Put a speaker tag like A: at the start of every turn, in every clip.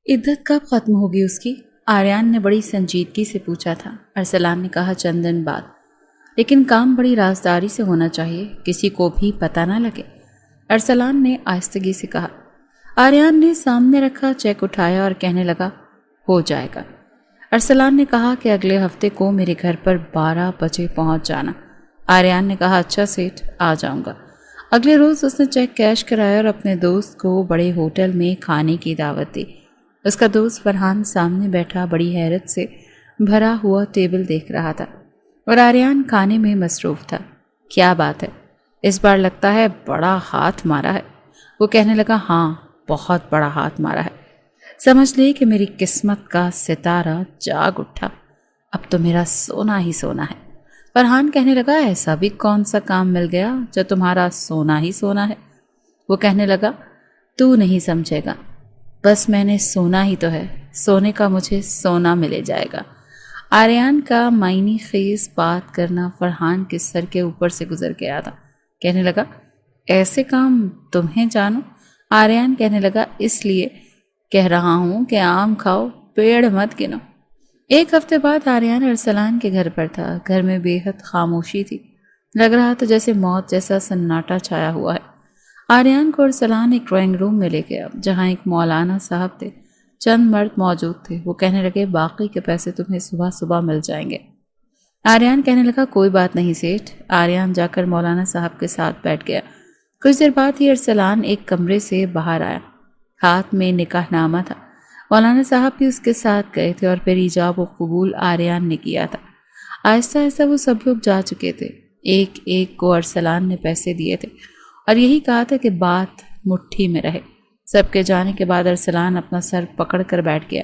A: عدت کب ختم ہوگی اس کی؟ آریان نے بڑی سنجیدگی سے پوچھا تھا۔ ارسلان نے کہا چند دن بعد، لیکن کام بڑی رازداری سے ہونا چاہیے، کسی کو بھی پتہ نہ لگے۔ ارسلان نے آہستگی سے کہا۔ آریان نے سامنے رکھا چیک اٹھایا اور کہنے لگا ہو جائے گا۔ ارسلان نے کہا کہ اگلے ہفتے کو میرے گھر پر 12 بجے پہنچ جانا۔ آریان نے کہا اچھا سیٹھ، آ جاؤں گا۔ اگلے روز اس نے چیک کیش کرایا اور اپنے دوست کو بڑے ہوٹل میں کھانے کی دعوت دی۔ اس کا دوست فرحان سامنے بیٹھا بڑی حیرت سے بھرا ہوا ٹیبل دیکھ رہا تھا اور آریان کھانے میں مصروف تھا۔ کیا بات ہے، اس بار لگتا ہے بڑا ہاتھ مارا ہے۔ وہ کہنے لگا ہاں، بہت بڑا ہاتھ مارا ہے۔ سمجھ لے کہ میری قسمت کا ستارہ جاگ اٹھا، اب تو میرا سونا ہی سونا ہے۔ فرحان کہنے لگا ایسا بھی کون سا کام مل گیا جو تمہارا سونا ہی سونا ہے؟ وہ کہنے لگا تو نہیں سمجھے گا، بس میں نے سونا ہی تو ہے، سونے کا مجھے سونا ملے جائے گا۔ آریان کا معنی خیز بات کرنا فرحان کے سر کے اوپر سے گزر گیا تھا۔ کہنے لگا ایسے کام تمہیں جانو؟ آریان کہنے لگا اس لیے کہہ رہا ہوں کہ آم کھاؤ، پیڑ مت گنو۔ ایک ہفتے بعد آریان ارسلان کے گھر پر تھا۔ گھر میں بے حد خاموشی تھی، لگ رہا تھا جیسے موت جیسا سناٹا چھایا ہوا ہے۔ آریان کو ارسلان ایک ڈرائنگ روم میں لے گیا جہاں ایک مولانا صاحب تھے، چند مرد موجود تھے۔ وہ کہنے لگے باقی کے پیسے تمہیں صبح صبح مل جائیں گے۔ آریان کہنے لگا کوئی بات نہیں سیٹھ۔ آریان جا کر مولانا صاحب کے ساتھ بیٹھ گیا۔ کچھ دیر بعد ہی ارسلان ایک کمرے سے باہر آیا، ہاتھ میں نکاح نامہ تھا۔ مولانا صاحب بھی اس کے ساتھ گئے تھے اور پھر ایجاب و قبول آریان نے کیا تھا۔ آہستہ آہستہ وہ سب لوگ جا چکے تھے۔ ایک ایک کو ارسلان نے پیسے دیے تھے اور یہی کہا تھا کہ بات مٹھی میں رہے۔ سب کے جانے کے بعد ارسلان اپنا سر پکڑ کر بیٹھ گیا۔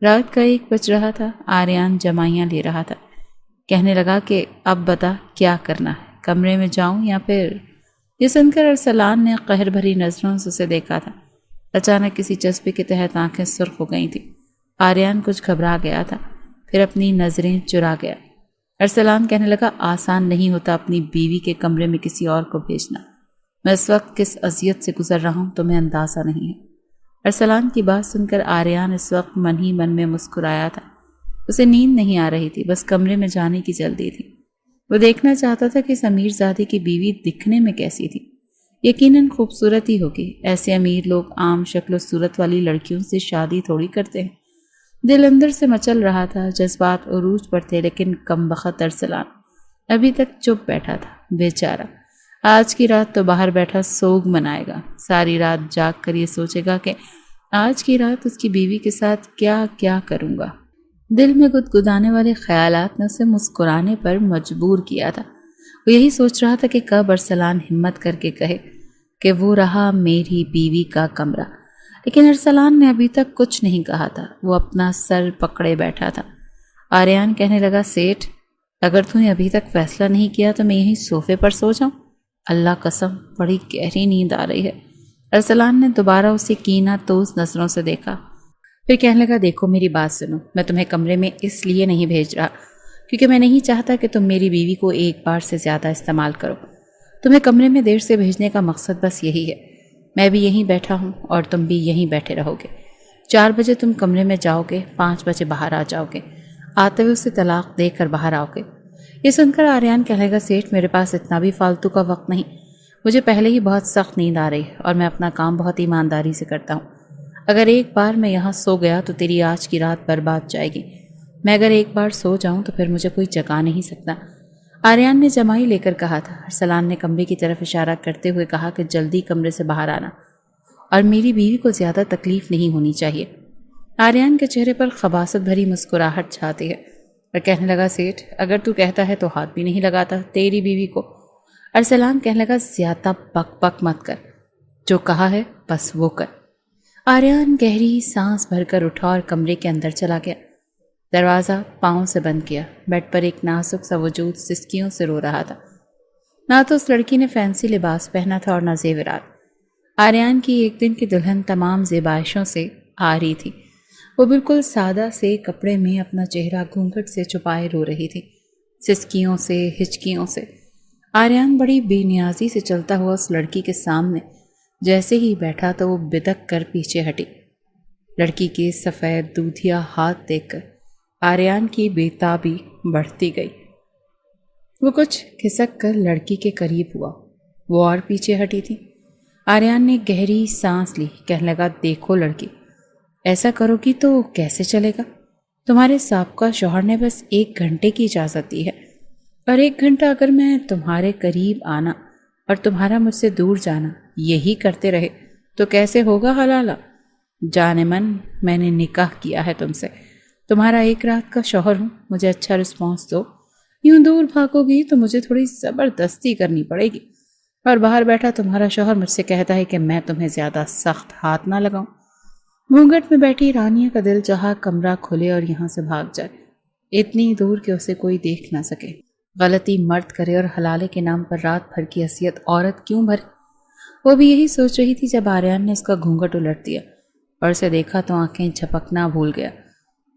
A: رات کا 1 بج رہا تھا۔ آریان جمائیاں لے رہا تھا۔ کہنے لگا کہ اب بتا کیا کرنا ہے، کمرے میں جاؤں یا پھر؟ یہ سن کر ارسلان نے قہر بھری نظروں سے اسے دیکھا تھا۔ اچانک کسی جذبے کے تحت آنکھیں سرخ ہو گئی تھیں۔ آریان کچھ گھبرا گیا تھا، پھر اپنی نظریں چرا گیا۔ ارسلان کہنے لگا آسان نہیں ہوتا اپنی بیوی کے کمرے میں کسی اور کو بھیجنا۔ میں اس وقت کس اذیت سے گزر رہا ہوں تمہیں اندازہ نہیں ہے۔ ارسلان کی بات سن کر آریان اس وقت من ہی من میں مسکرایا تھا۔ اسے نیند نہیں آ رہی تھی، بس کمرے میں جانے کی جلدی تھی۔ وہ دیکھنا چاہتا تھا کہ اس امیر زادے کی بیوی دکھنے میں کیسی تھی۔ یقیناً خوبصورت ہی ہوگی، ایسے امیر لوگ عام شکل و صورت والی لڑکیوں سے شادی تھوڑی کرتے ہیں۔ دل اندر سے مچل رہا تھا، جذبات عروج پر تھے، لیکن کم بخت ارسلان ابھی تک چپ بیٹھا تھا۔ بیچارہ آج کی رات تو باہر بیٹھا سوگ منائے گا، ساری رات جاگ کر یہ سوچے گا کہ آج کی رات اس کی بیوی کے ساتھ کیا کیا کروں گا۔ دل میں گدگدانے والے خیالات نے اسے مسکرانے پر مجبور کیا تھا۔ وہ یہی سوچ رہا تھا کہ کب ارسلان ہمت کر کے کہے کہ وہ رہا میری بیوی کا کمرہ، لیکن ارسلان نے ابھی تک کچھ نہیں کہا تھا۔ وہ اپنا سر پکڑے بیٹھا تھا۔ آریان کہنے لگا سیٹھ، اگر تم نے ابھی تک فیصلہ نہیں کیا تو میں یہیں صوفے پر سو جاؤں؟ اللہ قسم بڑی گہری نیند آ رہی ہے۔ ارسلان نے دوبارہ اسے کینہ توز نظروں سے دیکھا، پھر کہنے لگا دیکھو میری بات سنو، میں تمہیں کمرے میں اس لیے نہیں بھیج رہا کیونکہ میں نہیں چاہتا کہ تم میری بیوی کو ایک بار سے زیادہ استعمال کرو۔ تمہیں کمرے میں دیر سے بھیجنے کا مقصد بس یہی ہے۔ میں بھی یہیں بیٹھا ہوں اور تم بھی یہیں بیٹھے رہو گے۔ 4 بجے تم کمرے میں جاؤ گے، 5 بجے باہر آ جاؤ گے، آتے ہوئے اسے طلاق دے کر باہر آؤ گے۔ یہ سن کر آریان کہنے لگا سیٹھ میرے پاس اتنا بھی فالتو کا وقت نہیں، مجھے پہلے ہی بہت سخت نیند آ رہی ہے اور میں اپنا کام بہت ایمانداری سے کرتا ہوں۔ اگر ایک بار میں یہاں سو گیا تو تیری آج کی رات برباد جائے گی۔ میں اگر ایک بار سو جاؤں تو پھر مجھے کوئی جگا نہیں سکتا۔ آریان نے جمائی لے کر کہا تھا۔ ارسلان نے کمرے کی طرف اشارہ کرتے ہوئے کہا کہ جلدی کمرے سے باہر آنا اور میری بیوی کو زیادہ تکلیف نہیں ہونی چاہیے۔ آریان کے چہرے پر خباثت بھری مسکراہٹ چھاتی ہے اور کہنے لگا سیٹھ اگر تو کہتا ہے تو ہاتھ بھی نہیں لگاتا تیری بیوی کو۔ ارسلان کہنے لگا زیادہ بک بک مت کر، جو کہا ہے بس وہ کر۔ آریان گہری سانس بھر کر اٹھا اور کمرے کے اندر چلا گیا۔ دروازہ پاؤں سے بند کیا۔ بیڈ پر ایک نازک سا وجود سسکیوں سے رو رہا تھا۔ نہ تو اس لڑکی نے فینسی لباس پہنا تھا اور نہ زیورات۔ آریان کی ایک دن کی دلہن تمام زیبائشوں سے آ رہی تھی۔ وہ بالکل سادہ سے کپڑے میں اپنا چہرہ گھونگھٹ سے چھپائے رو رہی تھی، سسکیوں سے، ہچکیوں سے۔ آریان بڑی بے نیازی سے چلتا ہوا اس لڑکی کے سامنے جیسے ہی بیٹھا تو وہ بدک کر پیچھے ہٹی۔ لڑکی کے سفید دودھیا ہاتھ دیکھ کر آریان کی بےتابی بڑھتی گئی۔ وہ کچھ کھسک کر لڑکی کے قریب ہوا، وہ اور پیچھے ہٹی تھی۔ آریان نے گہری سانس لی، کہنے لگا دیکھو لڑکی، ایسا کرو گی تو کیسے چلے گا؟ تمہارے سابقہ شوہر نے بس 1 گھنٹے کی اجازت دی ہے، اور 1 گھنٹہ اگر میں تمہارے قریب آنا اور تمہارا مجھ سے دور جانا یہی کرتے رہے تو کیسے ہوگا حلالہ؟ جان من میں نے نکاح کیا ہے تم سے، تمہارا 1 رات کا شوہر ہوں، مجھے اچھا رسپانس دو۔ یوں دور بھاگو گی تو مجھے تھوڑی زبردستی کرنی پڑے گی، اور باہر بیٹھا تمہارا شوہر مجھ سے کہتا ہے کہ میں تمہیں زیادہ سخت ہاتھ نہ لگاؤں۔ گھونگھٹ میں بیٹھی رانیہ کا دل چاہا کمرہ کھلے اور یہاں سے بھاگ جائے، اتنی دور کہ اسے کوئی دیکھ نہ سکے۔ غلطی مرد کرے اور حلالے کے نام پر رات بھر کی اذیت عورت کیوں بھرے؟ وہ بھی یہی سوچ رہی تھی جب آریان نے اس کا گھونگھٹ الٹ دیا اور اسے دیکھا تو آنکھیں جھپکنا بھول گیا۔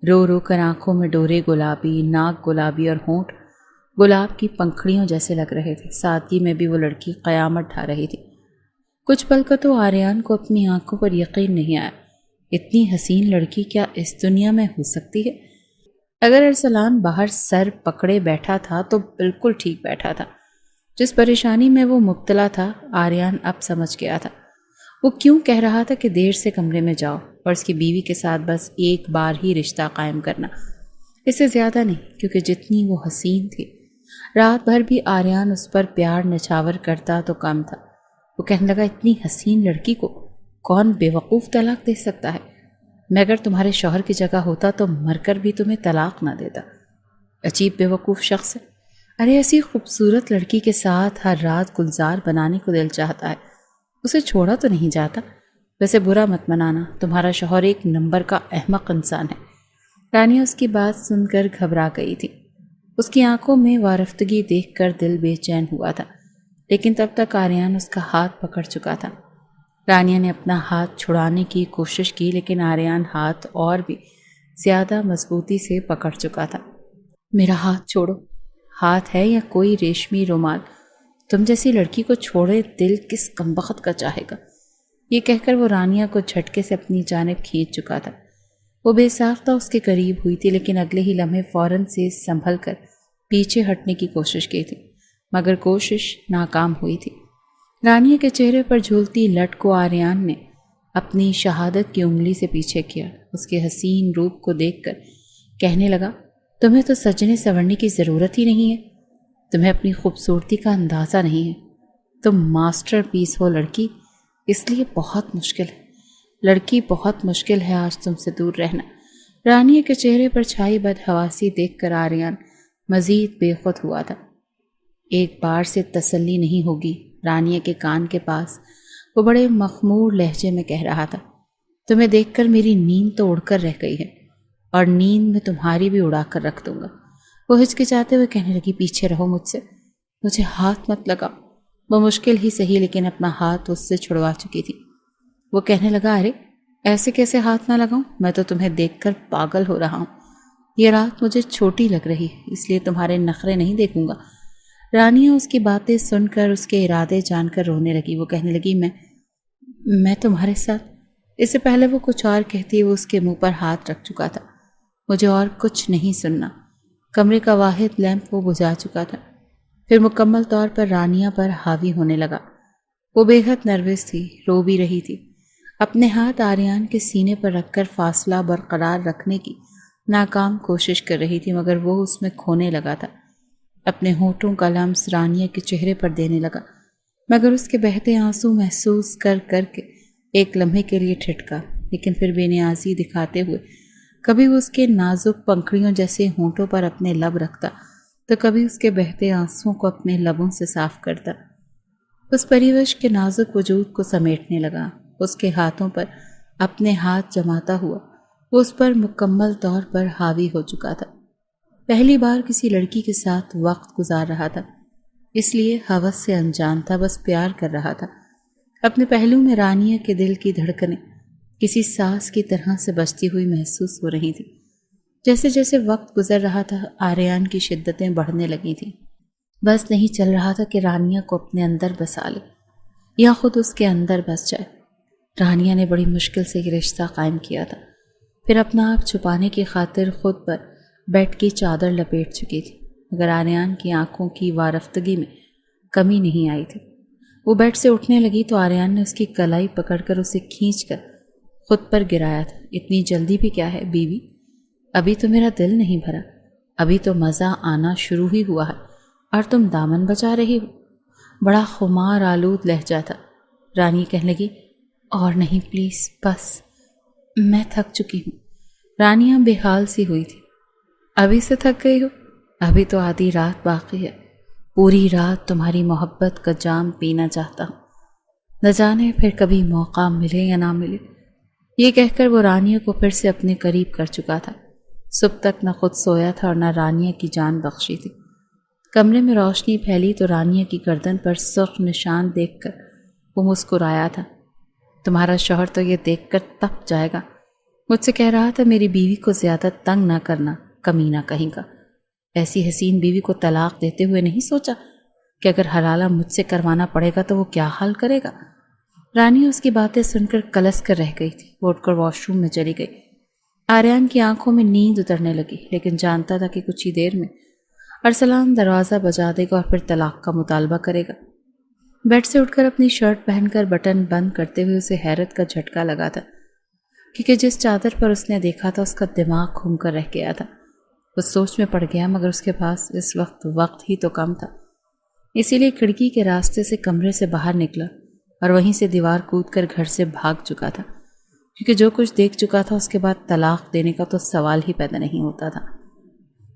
A: رو رو کر آنکھوں میں ڈورے گلابی، ناک گلابی اور ہونٹ گلاب کی پنکھڑیوں جیسے لگ رہے تھے۔ سادگی میں بھی وہ لڑکی قیامت ڈھا رہی تھی۔ کچھ پل کا تو آریان کو اپنی آنکھوں پر یقین نہیں آیا، اتنی حسین لڑکی کیا اس دنیا میں ہو سکتی ہے؟ اگر ارسلان باہر سر پکڑے بیٹھا تھا تو بالکل ٹھیک بیٹھا تھا۔ جس پریشانی میں وہ مبتلا تھا آریان اب سمجھ گیا تھا۔ وہ کیوں کہہ رہا تھا کہ دیر سے کمرے میں جاؤ اور اس کی بیوی کے ساتھ بس 1 بار ہی رشتہ قائم کرنا، اس سے زیادہ نہیں، کیونکہ جتنی وہ حسین تھی رات بھر بھی آریان اس پر پیار نچھاور کرتا تو کم تھا۔ وہ کہنے لگا اتنی حسین لڑکی کو کون بے وقوف طلاق دے سکتا ہے؟ میں اگر تمہارے شوہر کی جگہ ہوتا تو مر کر بھی تمہیں طلاق نہ دیتا۔ عجیب بے وقوف شخص ہے۔ ارے ایسی خوبصورت لڑکی کے ساتھ ہر رات گلزار بنانے کو دل چاہتا ہے، اسے چھوڑا تو نہیں جاتا۔ ویسے برا مت منانا، تمہارا شوہر 1 نمبر کا احمق انسان ہے۔ رانیہ اس کی بات سن کر گھبرا گئی تھی۔ اس کی آنکھوں میں وارفتگی دیکھ کر دل بے چین ہوا تھا، لیکن تب تک آریان اس کا ہاتھ پکڑ چکا تھا۔ رانیہ نے اپنا ہاتھ چھڑانے کی کوشش کی، لیکن آریان ہاتھ اور بھی زیادہ مضبوطی سے پکڑ چکا تھا۔ میرا ہاتھ چھوڑو۔ ہاتھ ہے یا کوئی ریشمی رومال، تم جیسی لڑکی کو چھوڑے دل کس کمبخت کا چاہے گا؟ یہ کہہ کر وہ رانیہ کو جھٹکے سے اپنی جانب کھینچ چکا تھا۔ وہ بے ساختہ اس کے قریب ہوئی تھی، لیکن اگلے ہی لمحے فوراً سے سنبھل کر پیچھے ہٹنے کی کوشش کی تھی، مگر کوشش ناکام ہوئی تھی۔ رانیہ کے چہرے پر جھولتی لٹ کو آریان نے اپنی شہادت کی انگلی سے پیچھے کیا۔ اس کے حسین روپ کو دیکھ کر کہنے لگا، تمہیں تو سجنے سنورنے کی ضرورت ہی نہیں ہے، تمہیں اپنی خوبصورتی کا اندازہ نہیں ہے، تم ماسٹر پیس ہو لڑکی، اس لیے بہت مشکل ہے لڑکی، بہت مشکل ہے آج تم سے دور رہنا۔ رانیہ کے چہرے پر چھائی بدحواسی دیکھ کر آریان مزید بے خود ہوا تھا۔ 1 بار سے تسلی نہیں ہوگی، رانیہ کے کان کے پاس وہ بڑے مخمور لہجے میں کہہ رہا تھا۔ تمہیں دیکھ کر میری نیند تو اڑ کر رہ گئی ہے، اور نیند میں تمہاری بھی اڑا کر رکھ دوں گا۔ وہ ہچکچاتے ہوئے کہنے لگی، پیچھے رہو مجھ سے، مجھے ہاتھ مت لگاؤ۔ وہ مشکل ہی صحیح لیکن اپنا ہاتھ اس سے چھڑوا چکی تھی۔ وہ کہنے لگا، ارے ایسے کیسے ہاتھ نہ لگاؤں، میں تو تمہیں دیکھ کر پاگل ہو رہا ہوں۔ یہ رات مجھے چھوٹی لگ رہی ہے، اس لیے تمہارے نخرے نہیں دیکھوں گا۔ رانیہ اس کی باتیں سن کر اس کے ارادے جان کر رونے لگی۔ وہ کہنے لگی، میں تمہارے ساتھ۔ اس سے پہلے وہ کچھ اور کہتی وہ اس کے منہ پر ہاتھ رکھ چکا تھا۔ مجھے اور کچھ نہیں سننا۔ کمرے کا واحد لیمپ وہ بجھا چکا تھا، پھر مکمل طور پر رانیہ پر حاوی ہونے لگا۔ وہ بے حد نروس تھی، رو بھی رہی تھی۔ اپنے ہاتھ آریان کے سینے پر رکھ کر فاصلہ برقرار رکھنے کی ناکام کوشش کر رہی تھی، مگر وہ اس میں کھونے لگا تھا۔ اپنے ہونٹوں کا لمس رانیہ کے چہرے پر دینے لگا، مگر اس کے بہتے آنسو محسوس کر کے ایک لمحے کے لیے ٹھٹکا، لیکن پھر بے نیازی دکھاتے ہوئے کبھی وہ اس کے نازک پنکھڑیوں جیسے ہونٹوں پر اپنے لب رکھتا تو کبھی اس کے بہتے آنسوؤں کو اپنے لبوں سے صاف کرتا۔ اس پریوش کے نازک وجود کو سمیٹنے لگا، اس کے ہاتھوں پر اپنے ہاتھ جماتا ہوا وہ اس پر مکمل طور پر حاوی ہو چکا تھا۔ پہلی بار کسی لڑکی کے ساتھ وقت گزار رہا تھا، اس لیے ہوس سے انجان تھا، بس پیار کر رہا تھا۔ اپنے پہلو میں رانیہ کے دل کی دھڑکنیں کسی ساز کی طرح سے بجتی ہوئی محسوس ہو رہی تھی۔ جیسے جیسے وقت گزر رہا تھا آریان کی شدتیں بڑھنے لگی تھیں۔ بس نہیں چل رہا تھا کہ رانیہ کو اپنے اندر بسا لے یا خود اس کے اندر بس جائے۔ رانیہ نے بڑی مشکل سے یہ رشتہ قائم کیا تھا، پھر اپنا آپ چھپانے کی خاطر خود پر بیڈ کی چادر لپیٹ چکی تھی، مگر آریان کی آنکھوں کی وارفتگی میں کمی نہیں آئی تھی۔ وہ بیڈ سے اٹھنے لگی تو آریان نے اس کی کلائی پکڑ کر اسے کھینچ کر خود پر گرایا تھا۔ اتنی جلدی بھی کیا ہے بیوی؟ ابھی تو میرا دل نہیں بھرا، ابھی تو مزہ آنا شروع ہی ہوا ہے اور تم دامن بچا رہی ہو۔ بڑا خمار آلود لہجہ تھا۔ رانی کہنے لگی، اور نہیں پلیز، بس میں تھک چکی ہوں۔ رانیہ بے حال سی ہوئی تھی۔ ابھی سے تھک گئی ہو؟ ابھی تو آدھی رات باقی ہے، پوری رات تمہاری محبت کا جام پینا چاہتا ہوں، نہ جانے پھر کبھی موقع ملے یا نہ ملے۔ یہ کہہ کر وہ رانیہ کو پھر سے اپنے قریب کر چکا تھا۔ صبح تک نہ خود سویا تھا اور نہ رانیہ کی جان بخشی تھی۔ کمرے میں روشنی پھیلی تو رانیہ کی گردن پر سرخ نشان دیکھ کر وہ مسکرایا تھا۔ تمہارا شوہر تو یہ دیکھ کر تپ جائے گا، مجھ سے کہہ رہا تھا میری بیوی کو زیادہ تنگ نہ کرنا، کمینہ کہیں کا۔ ایسی حسین بیوی کو طلاق دیتے ہوئے نہیں سوچا کہ اگر حلالہ مجھ سے کروانا پڑے گا تو وہ کیا حال کرے گا؟ رانی اس کی باتیں سن کر کلس کر رہ گئی تھی۔ وہ اٹھ کر واش روم میں چلی گئی۔ آریان کی آنکھوں میں نیند اترنے لگی، لیکن جانتا تھا کہ کچھ ہی دیر میں ارسلان دروازہ بجا دے گا اور پھر طلاق کا مطالبہ کرے گا۔ بیڈ سے اٹھ کر اپنی شرٹ پہن کر بٹن بند کرتے ہوئے اسے حیرت کا جھٹکا لگا تھا، کیونکہ جس چادر پر اس نے دیکھا تھا اس کا دماغ گھوم کر رہ گیا تھا۔ وہ سوچ میں پڑ گیا، مگر اس کے پاس اس وقت ہی تو کم تھا، اسی لیے کھڑکی کے راستے سے کمرے سے باہر نکلا اور وہیں سے دیوار کود کر گھر سے بھاگ چکا تھا، کیونکہ جو کچھ دیکھ چکا تھا اس کے بعد طلاق دینے کا تو سوال ہی پیدا نہیں ہوتا تھا۔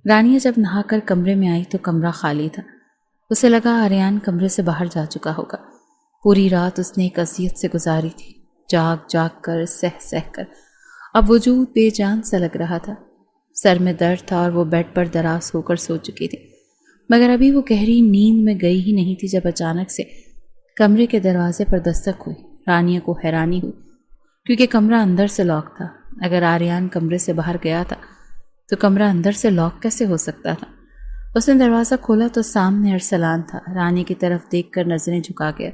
A: رانیہ جب نہا کر کمرے میں آئی تو کمرہ خالی تھا۔ اسے لگا آریان کمرے سے باہر جا چکا ہوگا۔ پوری رات اس نے ایک اذیت سے گزاری تھی، جاگ جاگ کر، سہ سہ کر۔ اب وجود بے جان سا لگ رہا تھا، سر میں درد تھا اور وہ بیڈ پر دراز ہو کر سو چکی تھی، مگر ابھی وہ گہری نیند میں گئی ہی نہیں تھی جب اچانک سے کمرے کے دروازے پر دستک ہوئی۔ رانیہ کو حیرانی ہوئی، کیونکہ کمرہ اندر سے لاک تھا۔ اگر آریان کمرے سے باہر گیا تھا تو کمرہ اندر سے لاک کیسے ہو سکتا تھا؟ اس نے دروازہ کھولا تو سامنے ارسلان تھا۔ رانی کی طرف دیکھ کر نظریں جھکا گیا۔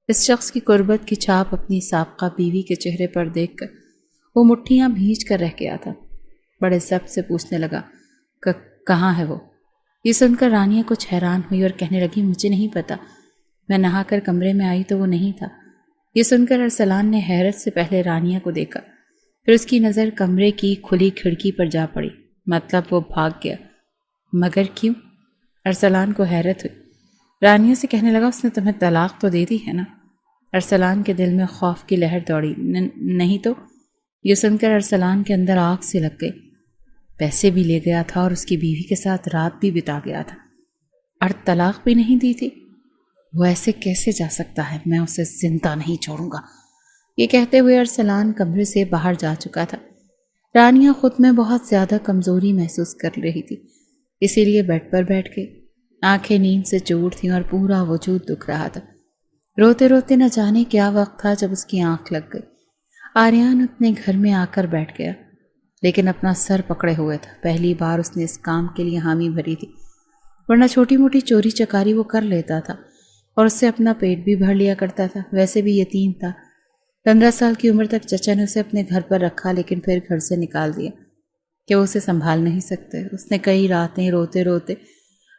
A: اس شخص کی قربت کی چھاپ اپنی سابقہ بیوی کے چہرے پر دیکھ کر وہ مٹھیاں بھینچ کر رہ گیا تھا۔ بڑے ضبط سے پوچھنے لگا، کہاں ہے وہ؟ یہ سن کر رانیہ کچھ حیران ہوئی اور کہنے لگی، مجھے نہیں پتا، میں نہا کر کمرے میں آئی تو وہ نہیں تھا۔ یہ سن کر ارسلان نے حیرت سے پہلے رانیہ کو دیکھا، پھر اس کی نظر کمرے کی کھلی کھڑکی پر جا پڑی۔ مطلب وہ بھاگ گیا؟ مگر کیوں؟ ارسلان کو حیرت ہوئی۔ رانیہ سے کہنے لگا، اس نے تمہیں طلاق تو دے دی ہے نا؟ ارسلان کے دل میں خوف کی لہر دوڑی۔ نہیں تو؟ یہ سن کر ارسلان کے اندر آگ سی لگ گئی۔ پیسے بھی لے گیا تھا اور اس کی بیوی کے ساتھ رات بھی بتا گیا تھا، اور طلاق بھی نہیں دی تھی؟ وہ ایسے کیسے جا سکتا ہے؟ میں اسے زندہ نہیں چھوڑوں گا۔ یہ کہتے ہوئے ارسلان کمرے سے باہر جا چکا تھا۔ رانیہ خود میں بہت زیادہ کمزوری محسوس کر رہی تھی، اسی لیے بیڈ پر بیٹھ گئی۔ آنکھیں نیند سے چور تھیں اور پورا وجود دکھ رہا تھا۔ روتے روتے نہ جانے کیا وقت تھا جب اس کی آنکھ لگ گئی۔ آریان اپنے گھر میں آ کر بیٹھ گیا، لیکن اپنا سر پکڑے ہوئے تھا۔ پہلی بار اس نے اس کام کے لیے حامی بھری تھی، ورنہ چھوٹی موٹی چوری چکاری وہ کر لیتا تھا اور اس سے اپنا پیٹ بھی بھر لیا کرتا تھا۔ ویسے بھی یتیم تھا۔ 15 سال کی عمر تک چچا نے اسے اپنے گھر پر رکھا، لیکن پھر گھر سے نکال دیا کہ وہ اسے سنبھال نہیں سکتے۔ اس نے کئی راتیں روتے روتے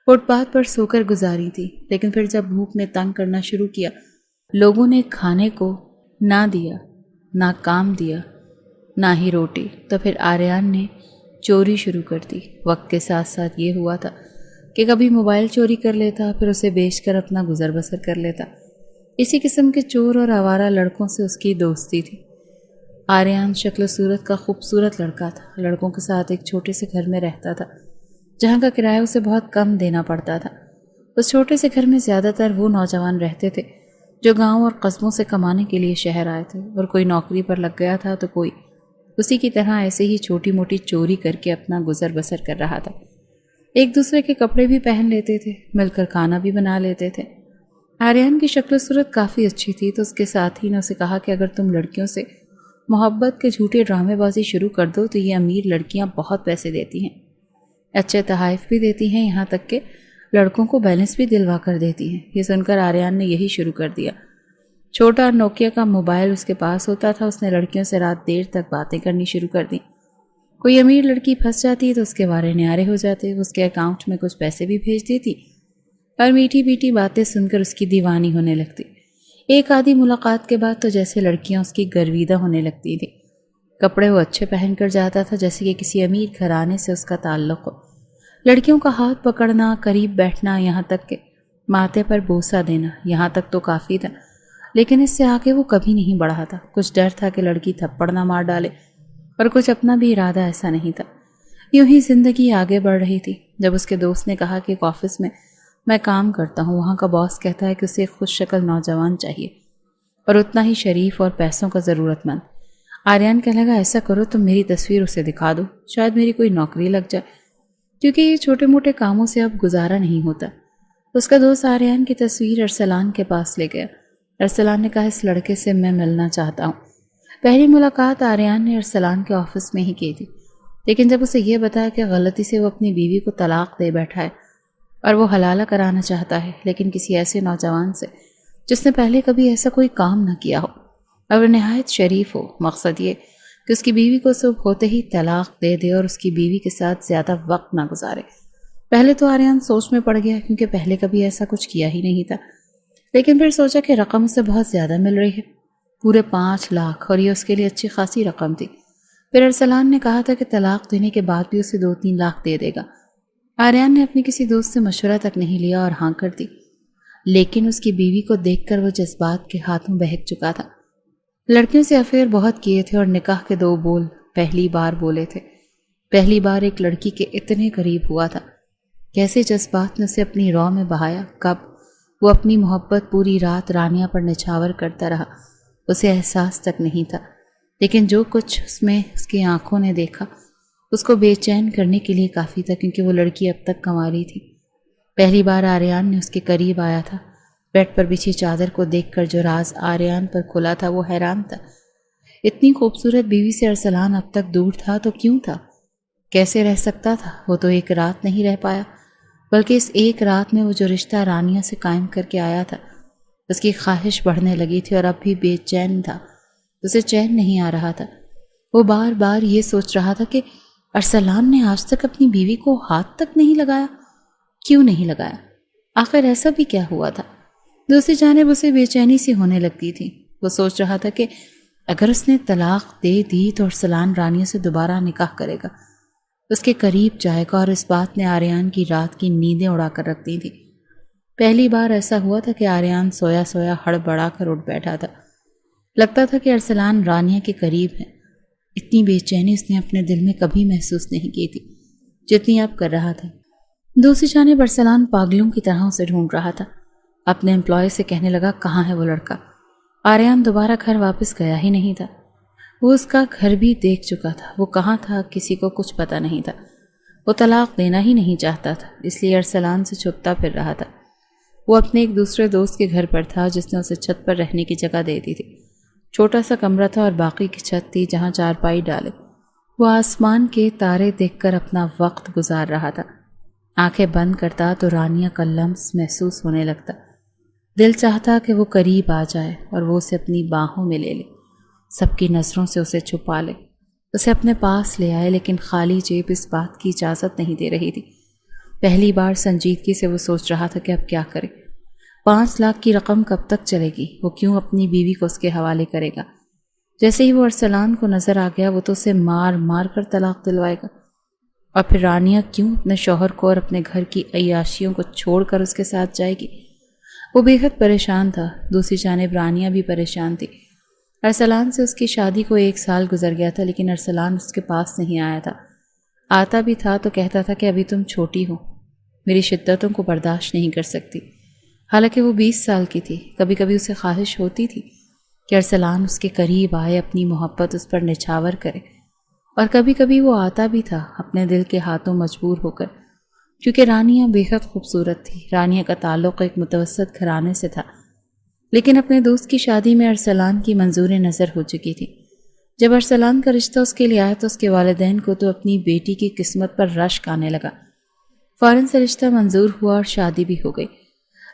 A: فٹ پاتھ پر سو کر گزاری تھی، لیکن پھر جب بھوک نے تنگ کرنا شروع کیا، لوگوں نے کھانے کو نہ دیا، نہ کام دیا، نہ ہی روٹی، تو پھر آریان نے چوری شروع کر دی۔ وقت کے ساتھ ساتھ یہ ہوا تھا کہ کبھی موبائل چوری کر لیتا، پھر اسے بیچ کر اپنا گزر بسر کر لیتا۔ اسی قسم کے چور اور آوارہ لڑکوں سے اس کی دوستی تھی۔ آریان شکل و صورت کا خوبصورت لڑکا تھا، لڑکوں کے ساتھ ایک چھوٹے سے گھر میں رہتا تھا جہاں کا کرایہ اسے بہت کم دینا پڑتا تھا۔ اس چھوٹے سے گھر میں زیادہ تر وہ نوجوان رہتے تھے جو گاؤں اور قصبوں سے کمانے کے لیے شہر آئے تھے، اور کوئی نوکری پر لگ گیا تھا تو کوئی اسی کی طرح ایسے ہی چھوٹی موٹی چوری کر کے اپنا گزر بسر کر رہا تھا۔ ایک دوسرے کے کپڑے بھی پہن لیتے تھے، مل کر کھانا بھی بنا لیتے تھے۔ آریان کی شکل و صورت کافی اچھی تھی، تو اس کے ساتھی نے اسے کہا کہ اگر تم لڑکیوں سے محبت کے جھوٹے ڈرامے بازی شروع کر دو تو یہ امیر لڑکیاں بہت پیسے دیتی ہیں، اچھے تحائف بھی دیتی ہیں، یہاں تک کہ لڑکوں کو بیلنس بھی دلوا کر دیتی ہیں۔ یہ سن کر آریان نے یہی شروع کر دیا۔ چھوٹا نوکیا کا موبائل اس کے پاس ہوتا تھا۔ اس نے لڑکیوں سے رات دیر تک باتیں کرنی شروع کر دی۔ کوئی امیر لڑکی پھنس جاتی تو اس کے وارے نیارے ہو جاتے، اس کے اکاؤنٹ میں کچھ پیسے بھی بھیج دیتی اور میٹھی میٹھی باتیں سن کر اس کی دیوانی ہونے لگتی۔ ایک آدھی ملاقات کے بعد تو جیسے لڑکیاں اس کی گرویدہ ہونے لگتی تھی۔ کپڑے وہ اچھے پہن کر جاتا تھا جیسے کہ کسی امیر گھرانے سے اس کا تعلق ہو۔ لڑکیوں کا ہاتھ پکڑنا، قریب بیٹھنا، یہاں تک کہ ماتھے پر بوسہ دینا، یہاں تک تو کافی تھا، لیکن اس سے آگے وہ کبھی نہیں بڑھا تھا۔ کچھ ڈر تھا کہ لڑکی تھپڑ نہ مار ڈالے، اور کچھ اپنا بھی ارادہ ایسا نہیں تھا۔ یوں ہی زندگی آگے بڑھ رہی تھی جب اس کے دوست نے کہا کہ ایک آفس میں کام کرتا ہوں، وہاں کا باس کہتا ہے کہ اسے ایک خوش شکل نوجوان چاہیے اور اتنا ہی شریف اور پیسوں کا ضرورت مند۔ آریان کہنے لگا ایسا کرو تم میری تصویر اسے دکھا دو، شاید میری کوئی نوکری لگ جائے، کیونکہ یہ چھوٹے موٹے کاموں سے اب گزارا نہیں ہوتا۔ اس کا دوست آریان کی تصویر ارسلان کے پاس لے گیا۔ ارسلان نے کہا اس لڑکے سے میں ملنا چاہتا ہوں۔ پہلی ملاقات آریان نے ارسلان کے آفس میں ہی کی تھی، لیکن جب اسے یہ بتایا کہ غلطی سے وہ اپنی بیوی کو طلاق دے بیٹھا ہے اور وہ حلالہ کرانا چاہتا ہے، لیکن کسی ایسے نوجوان سے جس نے پہلے کبھی ایسا کوئی کام نہ کیا ہو اور وہ نہایت شریف ہو، مقصد یہ کہ اس کی بیوی کو صبح ہوتے ہی طلاق دے دے اور اس کی بیوی کے ساتھ زیادہ وقت نہ گزارے۔ پہلے تو آریان سوچ میں پڑ گیا کیونکہ پہلے کبھی ایسا کچھ کیا ہی نہیں تھا، لیکن پھر سوچا کہ رقم اسے بہت زیادہ مل رہی ہے، پورے 5 لاکھ، اور یہ اس کے لیے اچھی خاصی رقم تھی۔ پھر ارسلان نے کہا تھا کہ طلاق دینے کے بعد بھی اسے 2-3 لاکھ دے دے گا۔ آریان نے اپنے کسی دوست سے مشورہ تک نہیں لیا اور ہاں کر دی، لیکن اس کی بیوی کو دیکھ کر وہ جذبات کے ہاتھوں بہک چکا تھا۔ لڑکیوں سے افیئر بہت کیے تھے اور نکاح کے 2 بول پہلی بار بولے تھے۔ پہلی بار ایک لڑکی کے اتنے قریب ہوا تھا۔ کیسے جذبات نے اسے اپنی رو میں بہایا، کب وہ اپنی محبت پوری رات رانیہ پر نچھاور کرتا رہا، اسے احساس تک نہیں تھا، لیکن جو کچھ اس میں اس کی آنکھوں نے دیکھا اس کو بے چین کرنے کے لیے کافی تھا، کیونکہ وہ لڑکی اب تک کنواری تھی۔ پہلی بار آریان نے اس کے قریب آیا تھا، بیڈ پر بچھی چادر کو دیکھ کر جو راز آریان پر کھلا تھا وہ حیران تھا۔ اتنی خوبصورت بیوی سے ارسلان اب تک دور تھا تو کیوں تھا؟ کیسے رہ سکتا تھا؟ وہ تو ایک رات نہیں رہ پایا، بلکہ اس ایک رات میں وہ جو رشتہ رانیہ سے قائم کر کے آیا تھا، اس کی خواہش بڑھنے لگی تھی اور اب بھی بے چین تھا، اسے چین نہیں آ رہا تھا۔ وہ بار بار یہ سوچ رہا تھا کہ ارسلان نے آج تک اپنی بیوی کو ہاتھ تک نہیں لگایا، کیوں نہیں لگایا؟ آخر ایسا بھی کیا ہوا تھا؟ دوسری جانب اسے بے چینی سی ہونے لگتی تھی۔ وہ سوچ رہا تھا کہ اگر اس نے طلاق دے دی تو ارسلان رانیہ سے دوبارہ نکاح کرے گا، اس کے قریب جائے گا، اور اس بات نے آریان کی رات کی نیندیں اڑا کر رکھ دی تھی۔ پہلی بار ایسا ہوا تھا کہ آریان سویا سویا ہڑبڑا کر اٹھ بیٹھا تھا۔ لگتا تھا کہ ارسلان رانیہ کے قریب ہے۔ اتنی بے چینی اس نے اپنے دل میں کبھی محسوس نہیں کی تھی جتنی اب کر رہا تھا۔ دوسری جانب ارسلان پاگلوں کی طرح اسے ڈھونڈ رہا تھا۔ اپنے امپلائی سے کہنے لگا کہاں ہے وہ لڑکا؟ آریان دوبارہ گھر واپس گیا ہی نہیں تھا۔ وہ اس کا گھر بھی دیکھ چکا تھا، وہ کہاں تھا کسی کو کچھ پتہ نہیں تھا۔ وہ طلاق دینا ہی نہیں چاہتا تھا، اس لیے ارسلان سے چھپتا پھر رہا تھا۔ وہ اپنے ایک دوسرے دوست کے گھر پر تھا جس نے اسے چھت پر رہنے کی جگہ دے دی تھی۔ چھوٹا سا کمرہ تھا اور باقی کی چھت تھی جہاں چارپائی ڈالے۔ وہ آسمان کے تارے دیکھ کر اپنا وقت گزار رہا تھا۔ آنکھیں بند کرتا تو رانیہ کا لمس محسوس ہونے لگتا۔ دل چاہتا کہ وہ قریب آ جائے اور وہ اسے اپنی باہوں میں لے لے، سب کی نظروں سے اسے چھپا لے، اسے اپنے پاس لے آئے، لیکن خالی جیب اس بات کی اجازت نہیں دے رہی تھی۔ پہلی بار سنجیدگی سے وہ سوچ رہا تھا کہ اب کیا کرے۔ 5 لاکھ کی رقم کب تک چلے گی؟ وہ کیوں اپنی بیوی کو اس کے حوالے کرے گا؟ جیسے ہی وہ ارسلان کو نظر آ گیا وہ تو اسے مار مار کر طلاق دلوائے گا، اور پھر رانیہ کیوں اپنے شوہر کو اور اپنے گھر کی عیاشیوں کو چھوڑ کر اس کے ساتھ جائے گی؟ وہ بے حد پریشان تھا۔ دوسری جانب رانیہ بھی پریشان تھی۔ ارسلان سے اس کی شادی کو 1 سال گزر گیا تھا، لیکن ارسلان اس کے پاس نہیں آیا تھا۔ آتا بھی تھا تو کہتا تھا کہ ابھی تم چھوٹی ہو، میری شدتوں کو برداشت نہیں کر سکتی۔ حالانکہ وہ 20 سال کی تھی۔ کبھی کبھی اسے خواہش ہوتی تھی کہ ارسلان اس کے قریب آئے، اپنی محبت اس پر نچھاور کرے، اور کبھی کبھی وہ آتا بھی تھا اپنے دل کے ہاتھوں مجبور ہو کر، کیونکہ رانیہ بے حد خوبصورت تھی۔ رانیہ کا تعلق ایک متوسط گھرانے سے تھا، لیکن اپنے دوست کی شادی میں ارسلان کی منظور نظر ہو چکی تھی۔ جب ارسلان کا رشتہ اس کے لیے آیا تو اس کے والدین کو تو اپنی بیٹی کی قسمت پر رشک آنے لگا۔ فوراً سے رشتہ منظور ہوا اور شادی بھی ہو گئی،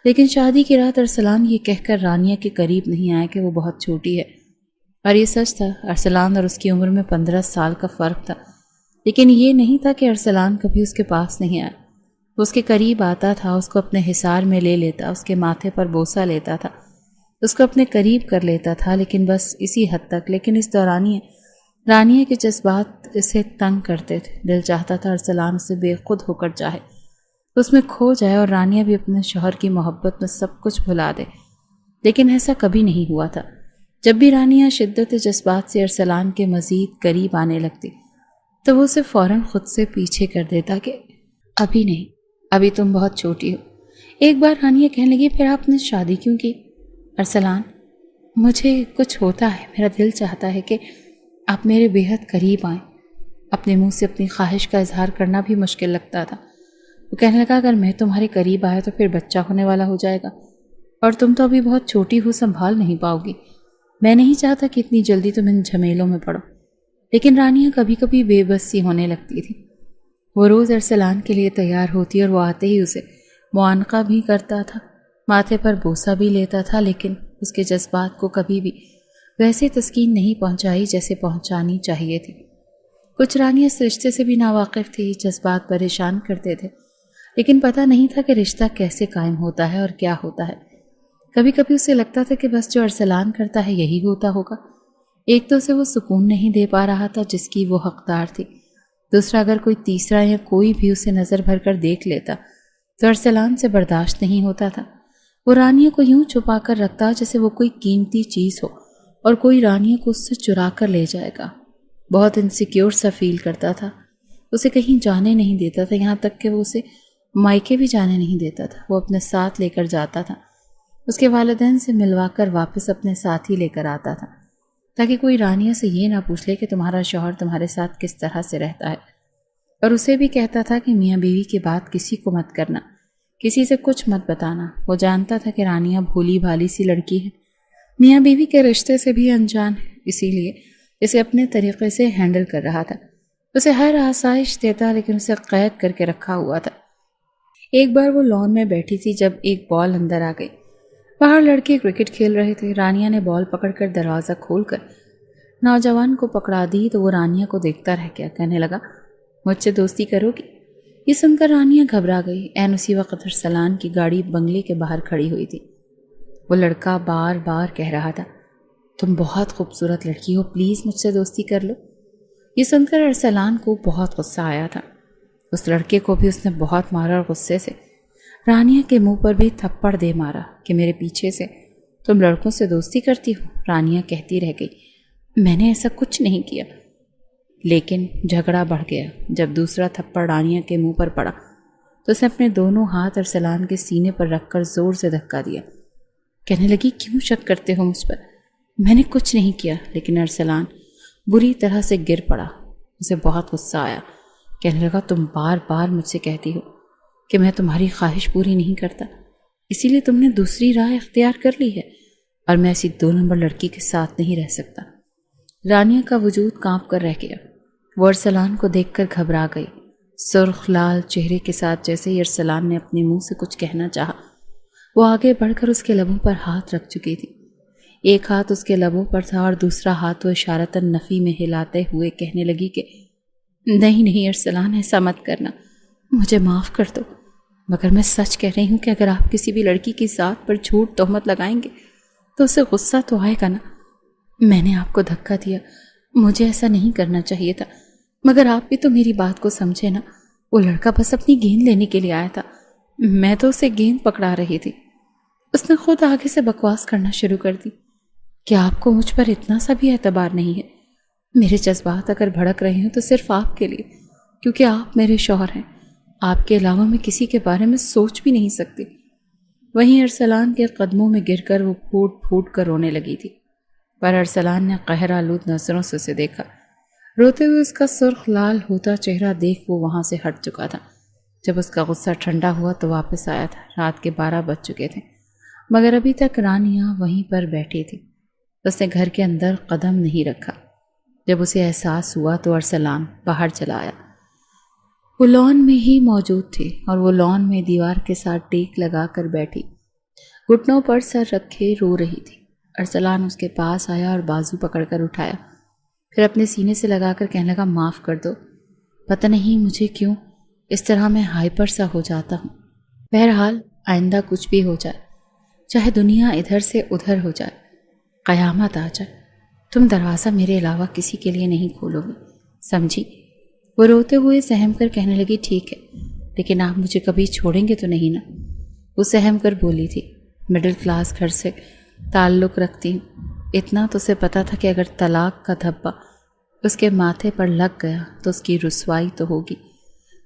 A: لیکن شادی کی رات ارسلان یہ کہہ کر رانیہ کے قریب نہیں آیا کہ وہ بہت چھوٹی ہے، اور یہ سچ تھا۔ ارسلان اور اس کی عمر میں 15 سال کا فرق تھا۔ لیکن یہ نہیں تھا کہ ارسلان کبھی اس کے پاس نہیں آیا۔ وہ اس کے قریب آتا تھا، اس کو اپنے حصار میں لے لیتا، اس کے ماتھے پر بوسہ لیتا تھا، اس کو اپنے قریب کر لیتا تھا، لیکن بس اسی حد تک۔ لیکن اس دورانیہ رانیہ کے جذبات اسے تنگ کرتے تھے۔ دل چاہتا تھا ارسلان اسے بے خود ہو کر چاہے، اس میں کھو جائے اور رانیہ بھی اپنے شوہر کی محبت میں سب کچھ بھلا دے، لیکن ایسا کبھی نہیں ہوا تھا۔ جب بھی رانیہ شدت جذبات سے ارسلان کے مزید قریب آنے لگتی تو وہ اسے فوراً خود سے پیچھے کر دیتا کہ ابھی نہیں، ابھی تم بہت چھوٹی ہو۔ ایک بار رانیہ کہنے لگی، پھر آپ نے شادی کیوں کی؟ ارسلان، مجھے کچھ ہوتا ہے، میرا دل چاہتا ہے کہ آپ میرے بے حد قریب آئیں۔ اپنے منہ سے اپنی خواہش کا اظہار کرنا بھی مشکل لگتا تھا۔ وہ کہنے لگا، اگر میں تمہارے قریب آیا تو پھر بچہ ہونے والا ہو جائے گا، اور تم تو ابھی بہت چھوٹی ہو، سنبھال نہیں پاؤ گی۔ میں نہیں چاہتا کہ اتنی جلدی تم ان جھمیلوں میں پڑو۔ لیکن رانیہ کبھی کبھی بے بس سی ہونے لگتی تھی۔ وہ روز ارسلان کے لیے تیار ہوتی اور وہ آتے ہی اسے معانقہ بھی کرتا تھا، ماتھے پر بوسہ بھی لیتا تھا، لیکن اس کے جذبات کو کبھی بھی ویسے تسکین نہیں پہنچائی جیسے پہنچانی چاہیے تھی۔ کچھ رانیہ اس رشتے سے بھی ناواقف تھی، جذبات پریشان کرتے تھے، لیکن پتہ نہیں تھا کہ رشتہ کیسے قائم ہوتا ہے اور کیا ہوتا ہے۔ کبھی کبھی اسے لگتا تھا کہ بس جو ارسلان کرتا ہے یہی ہوتا ہوگا۔ ایک تو اسے وہ سکون نہیں دے پا رہا تھا جس کی وہ حقدار تھی، دوسرا اگر کوئی تیسرا یا کوئی بھی اسے نظر بھر کر دیکھ لیتا تو ارسلان سے برداشت نہیں ہوتا تھا۔ وہ رانیہ کو یوں چھپا کر رکھتا جیسے وہ کوئی قیمتی چیز ہو اور کوئی رانیہ کو اس سے چرا کر لے جائے گا۔ بہت انسیکیور سا فیل کرتا تھا، اسے کہیں جانے نہیں دیتا تھا، یہاں تک کہ وہ اسے مائکے بھی جانے نہیں دیتا تھا۔ وہ اپنے ساتھ لے کر جاتا تھا، اس کے والدین سے ملوا کر واپس اپنے ساتھ ہی لے کر آتا تھا، تاکہ کوئی رانیہ سے یہ نہ پوچھ لے کہ تمہارا شوہر تمہارے ساتھ کس طرح سے رہتا ہے۔ اور اسے بھی کہتا تھا کہ میاں بیوی کی بات کسی کو مت کرنا، کسی سے کچھ مت بتانا۔ وہ جانتا تھا کہ رانیہ بھولی بھالی سی لڑکی ہے، میاں بیوی کے رشتے سے بھی انجان ہے، اسی لیے اسے اپنے طریقے سے ہینڈل کر رہا تھا۔ اسے ہر آسائش دیتا، لیکن اسے قید کر کے رکھا ہوا تھا۔ ایک بار وہ لان میں بیٹھی تھی جب ایک بال اندر آ گئی۔ باہر لڑکے کرکٹ کھیل رہے تھے۔ رانیہ نے بال پکڑ کر دروازہ کھول کر نوجوان کو پکڑا دی تو وہ رانیہ کو دیکھتا رہ گیا، کہنے لگا، مجھ سے دوستی کرو گی؟ یہ سن کر رانیہ گھبرا گئی۔ عین اسی وقت ارسلان کی گاڑی بنگلے کے باہر کھڑی ہوئی تھی۔ وہ لڑکا بار بار کہہ رہا تھا، تم بہت خوبصورت لڑکی ہو، پلیز مجھ سے دوستی کر لو۔ یہ سن کر ارسلان کو بہت غصہ آیا تھا۔ اس لڑکے کو بھی اس نے بہت مارا اور غصے سے رانیہ کے منہ پر بھی تھپڑ دے مارا کہ میرے پیچھے سے تم لڑکوں سے دوستی کرتی ہو۔ رانیہ کہتی رہ گئی، میں نے ایسا کچھ نہیں کیا۔ لیکن جھگڑا بڑھ گیا۔ جب دوسرا تھپڑ رانیہ کے منہ پر پڑا تو اس نے اپنے دونوں ہاتھ ارسلان کے سینے پر رکھ کر زور سے دھکا دیا۔ کہنے لگی، کیوں شک کرتے ہو مجھ پر؟ میں نے کچھ نہیں کیا۔ لیکن ارسلان بری طرح سے گر پڑا۔ اسے بہت غصہ آیا، کہنے لگا، تم بار بار مجھ سے کہتی ہو کہ میں تمہاری خواہش پوری نہیں کرتا، اسی لیے تم نے دوسری راہ اختیار کر لی ہے، اور میں ایسی 2 نمبر لڑکی کے ساتھ نہیں رہ سکتا۔ رانیہ کا وجود کانپ کر رہ گیا۔ وہ ارسلان کو دیکھ کر گھبرا گئی، سرخ لال چہرے کے ساتھ۔ جیسے ہی ارسلان نے اپنے منہ سے کچھ کہنا چاہا، وہ آگے بڑھ کر اس کے لبوں پر ہاتھ رکھ چکی تھی۔ ایک ہاتھ اس کے لبوں پر تھا اور دوسرا ہاتھ وہ اشارتاً نفی میں ہلاتے ہوئے کہنے لگی کہ نہیں نہیں ارسلان، ایسا مت کرنا، مجھے معاف کر دو، مگر میں سچ کہہ رہی ہوں کہ اگر آپ کسی بھی لڑکی کی ذات پر جھوٹ تہمت لگائیں گے تو اسے غصہ تو آئے گا نا۔ میں نے آپ کو دھکا دیا، مجھے ایسا نہیں کرنا چاہیے تھا، مگر آپ بھی تو میری بات کو سمجھے نا۔ وہ لڑکا بس اپنی گیند لینے کے لیے آیا تھا، میں تو اسے گیند پکڑا رہی تھی۔ اس نے خود آگے سے بکواس کرنا شروع کر دی۔ کیا آپ کو مجھ پر اتنا سا بھی اعتبار نہیں ہے؟ میرے جذبات اگر بھڑک رہے ہیں تو صرف آپ کے لیے، کیونکہ آپ میرے شوہر ہیں، آپ کے علاوہ میں کسی کے بارے میں سوچ بھی نہیں سکتی۔ وہیں ارسلان کے قدموں میں گر کر وہ پھوٹ پھوٹ کر رونے لگی تھی، پر ارسلان نے قہر آلود نظروں سے اسے دیکھا۔ روتے ہوئے اس کا سرخ لال ہوتا چہرہ دیکھ وہ وہاں سے ہٹ چکا تھا۔ جب اس کا غصہ ٹھنڈا ہوا تو واپس آیا تھا۔ رات کے 12 بج چکے تھے، مگر ابھی تک رانیہ وہیں پر بیٹھی تھی۔ اس نے گھر کے اندر قدم نہیں رکھا۔ جب اسے احساس ہوا تو ارسلان باہر چلا آیا۔ وہ لان میں ہی موجود تھی اور وہ لان میں دیوار کے ساتھ ٹیک لگا کر بیٹھی، گھٹنوں پر سر رکھے رو رہی تھی۔ ارسلان اس کے پاس آیا اور بازو پکڑ کر اٹھایا، پھر اپنے سینے سے لگا کر کہنے لگا، معاف کر دو، پتہ نہیں مجھے کیوں اس طرح میں ہائپر سا ہو جاتا ہوں۔ بہرحال آئندہ کچھ بھی ہو جائے، چاہے دنیا ادھر سے ادھر ہو جائے، قیامت آ جائے، تم دروازہ میرے علاوہ کسی کے لیے نہیں کھولو گے، سمجھی؟ وہ روتے ہوئے سہم کر کہنے لگی ٹھیک ہے، لیکن آپ مجھے کبھی چھوڑیں گے تو نہیں نا؟ وہ سہم کر بولی تھی مڈل کلاس گھر سے تعلق رکھتی ہوں، اتنا تو اسے پتا تھا کہ اگر طلاق کا دھبا اس کے ماتھے پر لگ گیا تو اس کی رسوائی تو ہوگی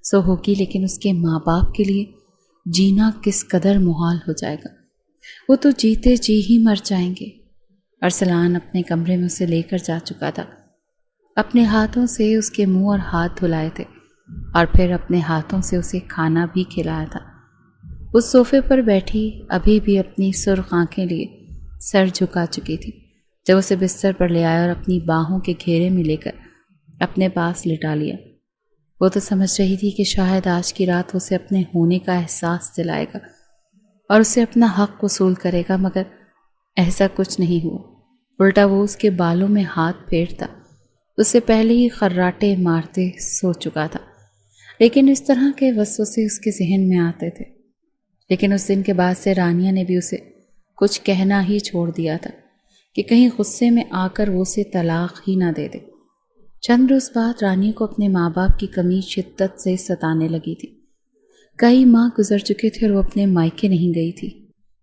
A: سو ہوگی، لیکن اس کے ماں باپ کے لیے جینا کس قدر محال ہو جائے گا، وہ تو جیتے جی ہی مر جائیں گے۔ ارسلان اپنے کمرے میں اسے لے کر جا چکا تھا، اپنے ہاتھوں سے اس کے منہ اور ہاتھ دھلائے تھے اور پھر اپنے ہاتھوں سے اسے کھانا بھی کھلایا تھا۔ اس صوفے پر بیٹھی ابھی بھی اپنی سرخ آنکھیں لیے سر جھکا چکی تھی جب اسے بستر پر لے آیا اور اپنی باہوں کے گھیرے میں لے کر اپنے پاس لٹا لیا۔ وہ تو سمجھ رہی تھی کہ شاید آج کی رات اسے اپنے ہونے کا احساس دلائے گا اور اسے اپنا حق وصول کرے گا، مگر ایسا کچھ نہیں ہوا۔ الٹا وہ اس کے بالوں میں ہاتھ پھیرتا اس سے پہلے ہی خراٹے مارتے سو چکا تھا، لیکن اس طرح کے وسوسے اس کے ذہن میں آتے تھے۔ لیکن اس دن کے بعد سے رانیہ نے بھی اسے کچھ کہنا ہی چھوڑ دیا تھا کہ کہیں غصے میں آ کر وہ اسے طلاق ہی نہ دے دے۔ چند روز بعد رانیہ کو اپنے ماں باپ کی کمی شدت سے ستانے لگی تھی۔ کئی ماہ گزر چکے تھے اور وہ اپنے مائکے نہیں گئی تھی،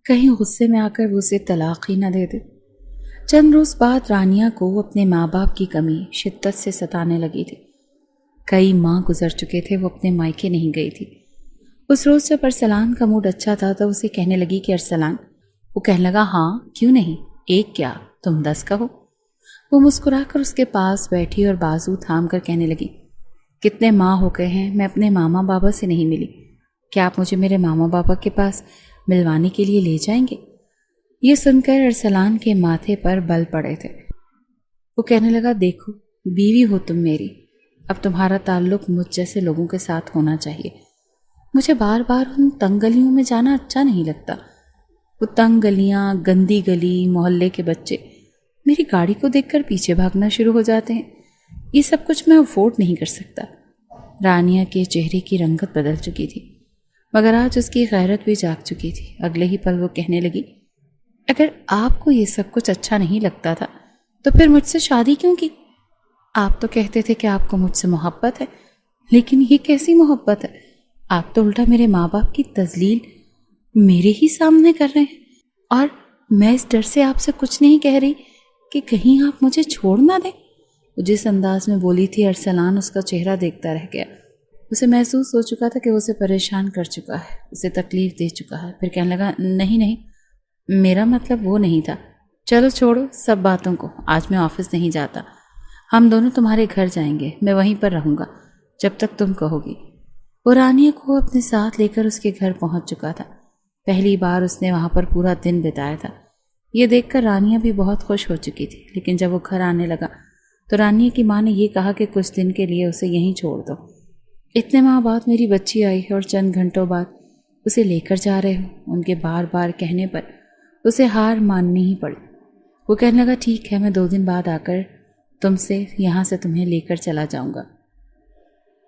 A: کہیں غصے میں آ کر وہ اسے طلاق ہی نہ دے دے۔ چند روز بعد رانیہ کو اپنے ماں باپ کی کمی شدت سے ستانے لگی تھی۔ کئی ماہ گزر چکے تھے، وہ اپنے مائکے نہیں گئی تھی۔ اس روز جب ارسلان کا موڈ اچھا تھا تو اسے کہنے لگی کہ ارسلان، وہ کہنے لگا ہاں کیوں نہیں، ایک کیا تم 10 کہو۔ وہ مسکرا کر اس کے پاس بیٹھی اور بازو تھام کر کہنے لگی کتنے ماہ ہو گئے ہیں میں اپنے ماما بابا سے نہیں ملی، کیا آپ مجھے میرے ماما بابا کے پاس ملوانے کے لیے لے جائیں گے؟ یہ سن کر ارسلان کے ماتھے پر بل پڑے تھے۔ وہ کہنے لگا دیکھو بیوی ہو تم میری، اب تمہارا تعلق مجھ جیسے لوگوں کے ساتھ ہونا چاہیے، مجھے بار بار ان تنگ گلیوں میں جانا اچھا نہیں لگتا۔ وہ تنگ گلیاں، گندی گلی، محلے کے بچے میری گاڑی کو دیکھ کر پیچھے بھاگنا شروع ہو جاتے ہیں، یہ سب کچھ میں افورڈ نہیں کر سکتا۔ رانیہ کے چہرے کی رنگت بدل چکی تھی، مگر آج اس کی غیرت بھی جاگ چکی تھی۔ اگلے ہی پل وہ کہنے لگی اگر آپ کو یہ سب کچھ اچھا نہیں لگتا تھا تو پھر مجھ سے شادی کیوں کی؟ آپ تو کہتے تھے کہ آپ کو مجھ سے محبت ہے، لیکن یہ کیسی محبت ہے؟ آپ تو الٹا میرے ماں باپ کی تذلیل میرے ہی سامنے کر رہے ہیں، اور میں اس ڈر سے آپ سے کچھ نہیں کہہ رہی کہ کہیں آپ مجھے چھوڑ نہ دیں۔ وہ جس انداز میں بولی تھی ارسلان اس کا چہرہ دیکھتا رہ گیا۔ اسے محسوس ہو چکا تھا کہ وہ اسے پریشان کر چکا ہے، اسے تکلیف دے چکا ہے۔ پھر کہنے لگا نہیں میرا مطلب وہ نہیں تھا، چلو چھوڑو سب باتوں کو، آج میں آفس نہیں جاتا، ہم دونوں تمہارے گھر جائیں گے، میں وہیں پر رہوں گا جب تک تم کہو گی۔ وہ رانیہ کو اپنے ساتھ لے کر اس کے گھر پہنچ چکا تھا۔ پہلی بار اس نے وہاں پر پورا دن بتایا تھا۔ یہ دیکھ کر رانیہ بھی بہت خوش ہو چکی تھی، لیکن جب وہ گھر آنے لگا تو رانیہ کی ماں نے یہ کہا کہ کچھ دن کے لیے اسے یہیں چھوڑ دو، اتنے ماہ بعد میری بچی آئی ہے اور چند گھنٹوں بعد اسے لے کر جا رہے ہو۔ ان کے بار بار کہنے پر اسے ہار ماننی ہی پڑی۔ وہ کہنے لگا ٹھیک ہے، میں 2 دن بعد آ کر تم سے یہاں سے تمہیں لے کر چلا جاؤں گا۔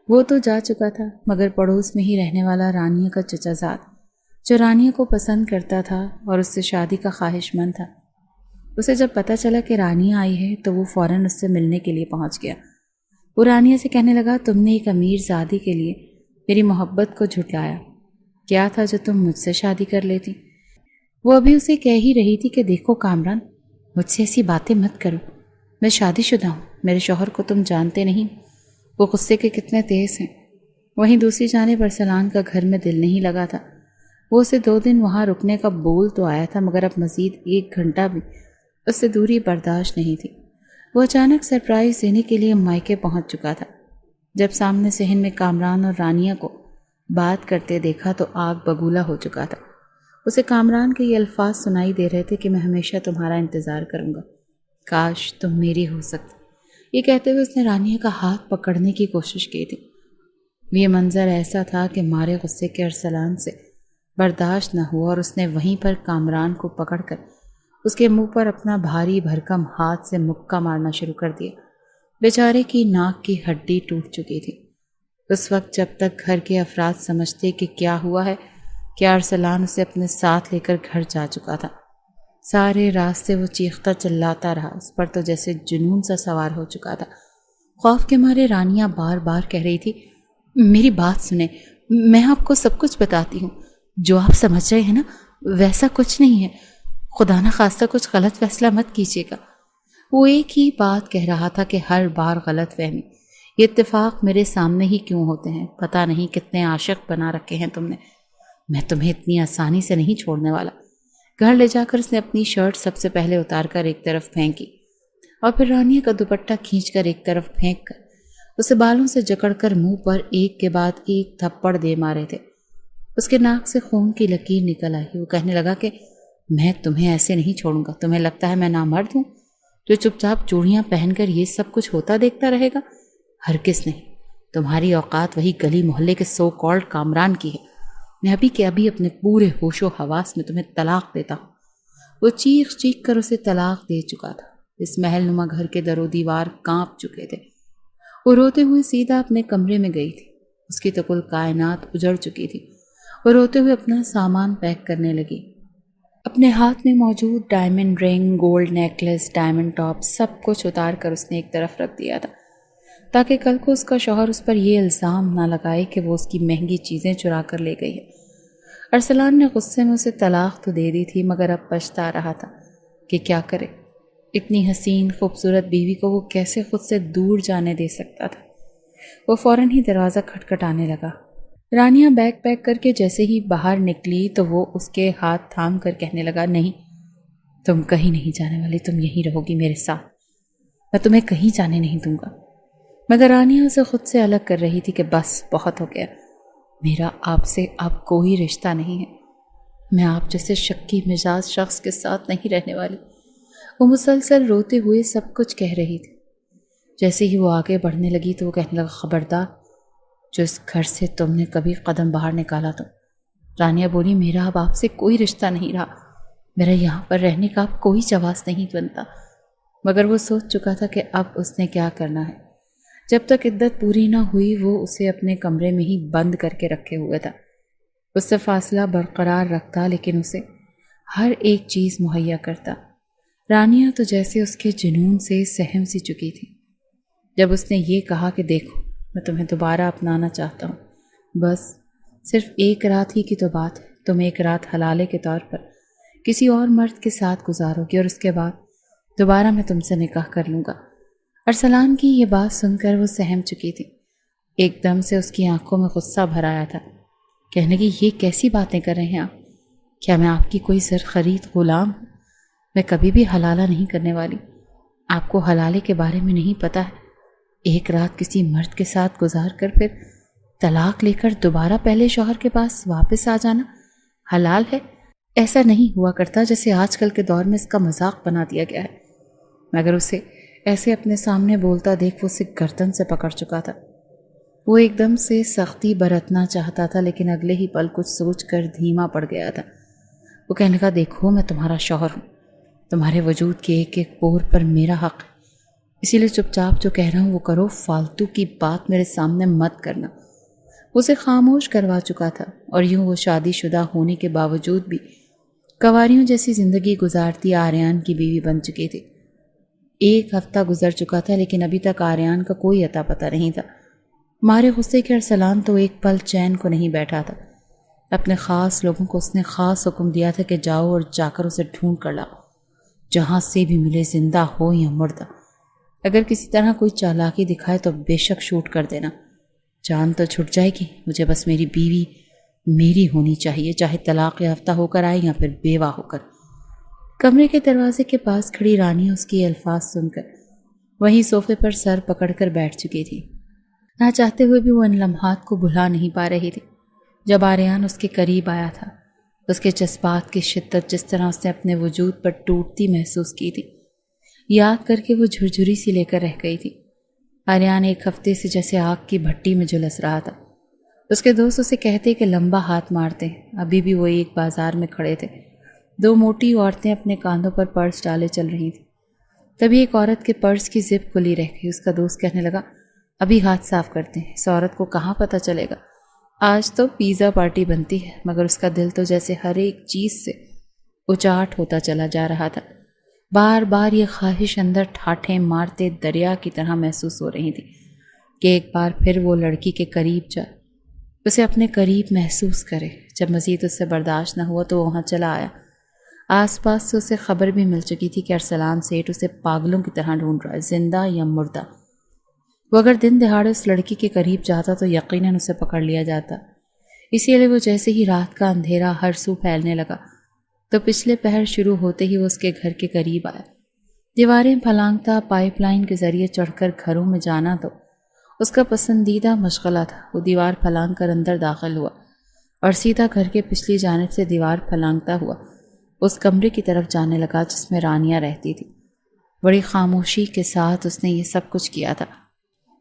A: وہ تو جا چکا تھا، مگر پڑوس میں ہی رہنے والا رانیہ کا چچا زاد جو رانیہ کو پسند کرتا تھا اور اس سے شادی کا خواہش مند تھا، اسے جب پتہ چلا کہ رانیہ آئی ہے تو وہ فوراً اس سے ملنے کے لیے پہنچ گیا۔ وہ رانیہ سے کہنے لگا تم نے ایک امیر زادی کے لیے میری محبت کو جھٹلایا، کیا تھا جو تم مجھ سے شادی کر لیتی؟ وہ ابھی اسے کہہ ہی رہی تھی کہ دیکھو کامران، مجھ سے ایسی باتیں مت کرو، میں شادی شدہ ہوں، میرے شوہر کو تم جانتے نہیں، وہ غصے کے کتنے تیز ہیں۔ وہیں دوسری جانب ارسلان کا گھر میں دل نہیں لگا تھا۔ وہ اسے 2 دن وہاں رکنے کا بول تو آیا تھا، مگر اب مزید 1 گھنٹہ بھی اس سے دوری برداشت نہیں تھی۔ وہ اچانک سرپرائز دینے کے لیے مائکے پہنچ چکا تھا۔ جب سامنے صحن میں کامران اور رانیہ کو بات کرتے دیکھا تو آگ بگولا ہو چکا تھا۔ اسے کامران کے یہ الفاظ سنائی دے رہے تھے کہ میں ہمیشہ تمہارا انتظار کروں گا، کاش تم میری ہو سکتی۔ یہ کہتے ہوئے اس نے رانیہ کا ہاتھ پکڑنے کی کوشش کی تھی۔ یہ منظر ایسا تھا کہ مارے غصے کے ارسلان سے برداشت نہ ہوا اور اس نے وہیں پر کامران کو پکڑ کر اس کے منہ پر اپنا بھاری بھرکم ہاتھ سے مکہ مارنا شروع کر دیا۔ بیچارے کی ناک کی ہڈی ٹوٹ چکی تھی۔ اس وقت جب تک گھر کے افراد سمجھتے کہ کیا ہوا ہے کہ ارسلان اسے اپنے ساتھ لے کر گھر جا چکا تھا، سارے راستے وہ چیختا چلاتا رہا، اس پر تو جیسے جنون سا سوار ہو چکا تھا۔ خوف کے مارے رانیہ بار بار کہہ رہی تھی، میری بات سنیں، میں آپ کو سب کچھ بتاتی ہوں، جو آپ سمجھ رہے ہیں نا ویسا کچھ نہیں ہے، خدا نہ خواستہ کچھ غلط فیصلہ مت کیجیے گا۔ وہ ایک ہی بات کہہ رہا تھا کہ ہر بار غلط فہمی، یہ اتفاق میرے سامنے ہی کیوں ہوتے ہیں، پتہ نہیں کتنے عاشق بنا رکھے ہیں تم نے، میں تمہیں اتنی آسانی سے نہیں چھوڑنے والا۔ گھر لے جا کر اس نے اپنی شرٹ سب سے پہلے اتار کر ایک طرف پھینکی اور پھر رانیہ کا دوپٹہ کھینچ کر ایک طرف پھینک کر اسے بالوں سے جکڑ کر منہ پر ایک کے بعد ایک تھپڑ دے مارے تھے۔ اس کے ناک سے خون کی لکیر نکل آئی۔ وہ کہنے لگا کہ میں تمہیں ایسے نہیں چھوڑوں گا، تمہیں لگتا ہے میں نامرد ہوں جو چپ چاپ چوڑیاں پہن کر یہ سب کچھ ہوتا دیکھتا رہے گا؟ ہرگز نہیں، تمہاری اوقات وہی گلی محلے کے سو کالڈ کامران کی ہے، میں ابھی کے ابھی اپنے پورے ہوش و حواس میں تمہیں طلاق دیتا ہوں۔ وہ چیخ چیخ کر اسے طلاق دے چکا تھا۔ اس محل نما گھر کے در و دیوار کانپ چکے تھے۔ وہ روتے ہوئے سیدھا اپنے کمرے میں گئی تھی۔ اس کی تو کل کائنات اجڑ چکی تھی۔ وہ روتے ہوئے اپنا سامان پیک کرنے لگی۔ اپنے ہاتھ میں موجود ڈائمنڈ رنگ، گولڈ نیکلس، ڈائمنڈ ٹاپ سب کچھ اتار کر اس نے ایک طرف رکھ دیا تھا تاکہ کل کو اس کا شوہر اس پر یہ الزام نہ لگائے کہ وہ اس کی مہنگی چیزیں چرا کر لے گئی ہے۔ ارسلان نے غصے میں اسے طلاق تو دے دی تھی، مگر اب پچھتا رہا تھا کہ کیا کرے۔ اتنی حسین خوبصورت بیوی کو وہ کیسے خود سے دور جانے دے سکتا تھا۔ وہ فوراً ہی دروازہ کھٹکھٹانے لگا۔ رانیہ بیگ پیک کر کے جیسے ہی باہر نکلی تو وہ اس کے ہاتھ تھام کر کہنے لگا، نہیں، تم کہیں نہیں جانے والی، تم یہیں رہو گی میرے ساتھ، میں تمہیں کہیں جانے نہیں دوں گا۔ مگر رانیہ اسے خود سے الگ کر رہی تھی کہ بس بہت ہو گیا، میرا آپ سے اب کوئی رشتہ نہیں ہے، میں آپ جیسے شکی مزاج شخص کے ساتھ نہیں رہنے والی۔ وہ مسلسل روتے ہوئے سب کچھ کہہ رہی تھی۔ جیسے ہی وہ آگے بڑھنے لگی تو وہ کہنے لگا، خبردار، جو اس گھر سے تم نے کبھی قدم باہر نکالا تو۔ رانیہ بولی، میرا اب آپ سے کوئی رشتہ نہیں رہا، میرا یہاں پر رہنے کا اب کوئی جواز نہیں بنتا۔ مگر وہ سوچ چکا تھا کہ اب اس نے کیا کرنا ہے۔ جب تک عدت پوری نہ ہوئی وہ اسے اپنے کمرے میں ہی بند کر کے رکھے ہوئے تھا۔ اس سے فاصلہ برقرار رکھتا لیکن اسے ہر ایک چیز مہیا کرتا۔ رانیہ تو جیسے اس کے جنون سے سہم سی چکی تھی۔ جب اس نے یہ کہا کہ دیکھو، میں تمہیں دوبارہ اپنانا چاہتا ہوں، بس صرف ایک رات ہی کی تو بات ہے، تم ایک رات حلالے کے طور پر کسی اور مرد کے ساتھ گزارو گی اور اس کے بعد دوبارہ میں تم سے نکاح کر لوں گا۔ ارسلان کی یہ بات سن کر وہ سہم چکی تھی۔ ایک دم سے اس کی آنکھوں میں غصہ بھر آیا تھا۔ کہنے کی، یہ کیسی باتیں کر رہے ہیں آپ؟ کیا میں آپ کی کوئی زر خرید غلام ہوں؟ میں کبھی بھی حلالہ نہیں کرنے والی۔ آپ کو حلالے کے بارے میں نہیں پتہ ہے؟ ایک رات کسی مرد کے ساتھ گزار کر پھر طلاق لے کر دوبارہ پہلے شوہر کے پاس واپس آ جانا حلال ہے؟ ایسا نہیں ہوا کرتا جیسے آج کل کے دور میں اس کا مذاق بنا دیا گیا ہے۔ مگر اسے ایسے اپنے سامنے بولتا دیکھ وہ اسے گردن سے پکڑ چکا تھا۔ وہ ایک دم سے سختی برتنا چاہتا تھا لیکن اگلے ہی پل کچھ سوچ کر دھیما پڑ گیا تھا۔ وہ کہنے لگا، دیکھو، میں تمہارا شوہر ہوں، تمہارے وجود کے ایک ایک پور پر میرا حق ہے، اسی لیے چپ چاپ جو کہہ رہا ہوں وہ کرو، فالتو کی بات میرے سامنے مت کرنا۔ اسے خاموش کروا چکا تھا اور یوں وہ شادی شدہ ہونے کے باوجود بھی کنواریوں جیسی زندگی گزارتی آریان کی بیوی بن چکی تھی۔ ایک ہفتہ گزر چکا تھا لیکن ابھی تک آریان کا کوئی اتا پتہ نہیں تھا۔ مارے غصے کے ارسلان تو ایک پل چین کو نہیں بیٹھا تھا۔ اپنے خاص لوگوں کو اس نے خاص حکم دیا تھا کہ جاؤ اور جا کر اسے ڈھونڈ کر لاؤ، جہاں سے بھی ملے، زندہ ہو یا مردہ۔ اگر کسی طرح کوئی چالاکی دکھائے تو بے شک شوٹ کر دینا، جان تو چھٹ جائے گی، مجھے بس میری بیوی میری ہونی چاہیے، چاہے طلاق یافتہ ہو کر آئے یا پھر بیوہ ہو کر۔ کمرے کے دروازے کے پاس کھڑی رانی اس کی الفاظ سن کر وہیں صوفے پر سر پکڑ کر بیٹھ چکی تھی۔ نہ چاہتے ہوئے بھی وہ ان لمحات کو بھلا نہیں پا رہی تھی جب آریان اس کے قریب آیا تھا۔ اس کے جذبات کی شدت جس طرح اس نے اپنے وجود پر ٹوٹتی محسوس کی تھی، یاد کر کے وہ جھرجھری سی لے کر رہ گئی تھی۔ آریان ایک ہفتے سے جیسے آگ کی بھٹی میں جھلس رہا تھا۔ اس کے دوست اسے کہتے کہ لمبا ہاتھ مارتے، ابھی بھی وہ ایک بازار میں کھڑے تھے۔ دو موٹی عورتیں اپنے کاندھوں پر پرس ڈالے چل رہی تھیں۔ تبھی ایک عورت کے پرس کی زپ کھلی رہ گئی۔ اس کا دوست کہنے لگا، ابھی ہاتھ صاف کرتے ہیں، اس عورت کو کہاں پتہ چلے گا۔ آج تو پیزا پارٹی بنتی ہے، مگر اس کا دل تو جیسے ہر ایک چیز سے اچاٹ ہوتا چلا جا رہا تھا۔ بار بار یہ خواہش اندر ٹھاٹھیں مارتے دریا کی طرح محسوس ہو رہی تھی کہ ایک بار پھر وہ لڑکی کے قریب جائے، اسے اپنے قریب محسوس کرے۔ جب مزید اس سے برداشت نہ ہوا تو وہ وہاں چلا آیا۔ آس پاس سے اسے خبر بھی مل چکی تھی کہ ارسلان سیٹھ اسے پاگلوں کی طرح ڈھونڈ رہا ہے، زندہ یا مردہ۔ وہ اگر دن دہاڑے اس لڑکی کے قریب جاتا تو یقیناً اسے پکڑ لیا جاتا۔ اسی لیے وہ جیسے ہی رات کا اندھیرا ہر سو پھیلنے لگا تو پچھلے پہر شروع ہوتے ہی وہ اس کے گھر کے قریب آیا۔ دیواریں پھلانگتا پائپ لائن کے ذریعے چڑھ کر گھروں میں جانا تو اس کا پسندیدہ مشغلہ تھا۔ وہ دیوار پھلانگ کر اندر داخل ہوا اور سیدھا گھر کے پچھلی جانب سے دیوار پھلانگتا ہوا اس کمرے کی طرف جانے لگا جس میں رانیہ رہتی تھی۔ بڑی خاموشی کے ساتھ اس نے یہ سب کچھ کیا تھا۔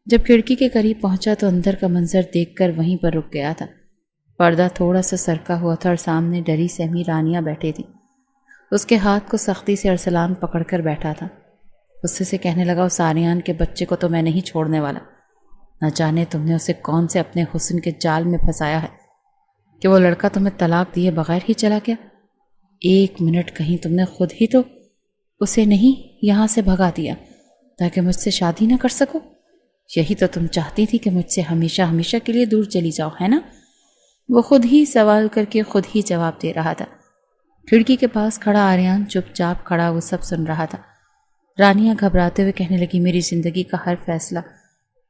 A: جب کھڑکی کے قریب پہنچا تو اندر کا منظر دیکھ کر وہیں پر رک گیا تھا۔ پردہ تھوڑا سا سرکا ہوا تھا اور سامنے ڈری سہمی رانیہ بیٹھی تھی۔ اس کے ہاتھ کو سختی سے ارسلان پکڑ کر بیٹھا تھا۔ غصے سے کہنے لگا، اس آریان کے بچے کو تو میں نہیں چھوڑنے والا۔ نہ جانے تم نے اسے کون سے اپنے حسن کے جال میں پھنسایا ہے کہ وہ لڑکا تمہیں طلاق دیے بغیر ہی چلا گیا۔ ایک منٹ کہیں تم نے خود ہی تو اسے نہیں یہاں سے بھگا دیا تاکہ مجھ سے شادی نہ کر سکو۔ یہی تو تم چاہتی تھی کہ مجھ سے ہمیشہ ہمیشہ کے لیے دور چلی جاؤ، ہے نا؟ وہ خود ہی سوال کر کے خود ہی جواب دے رہا تھا۔ کھڑکی کے پاس کھڑا آریان چپ چاپ کھڑا وہ سب سن رہا تھا۔ رانیہ گھبراتے ہوئے کہنے لگی، میری زندگی کا ہر فیصلہ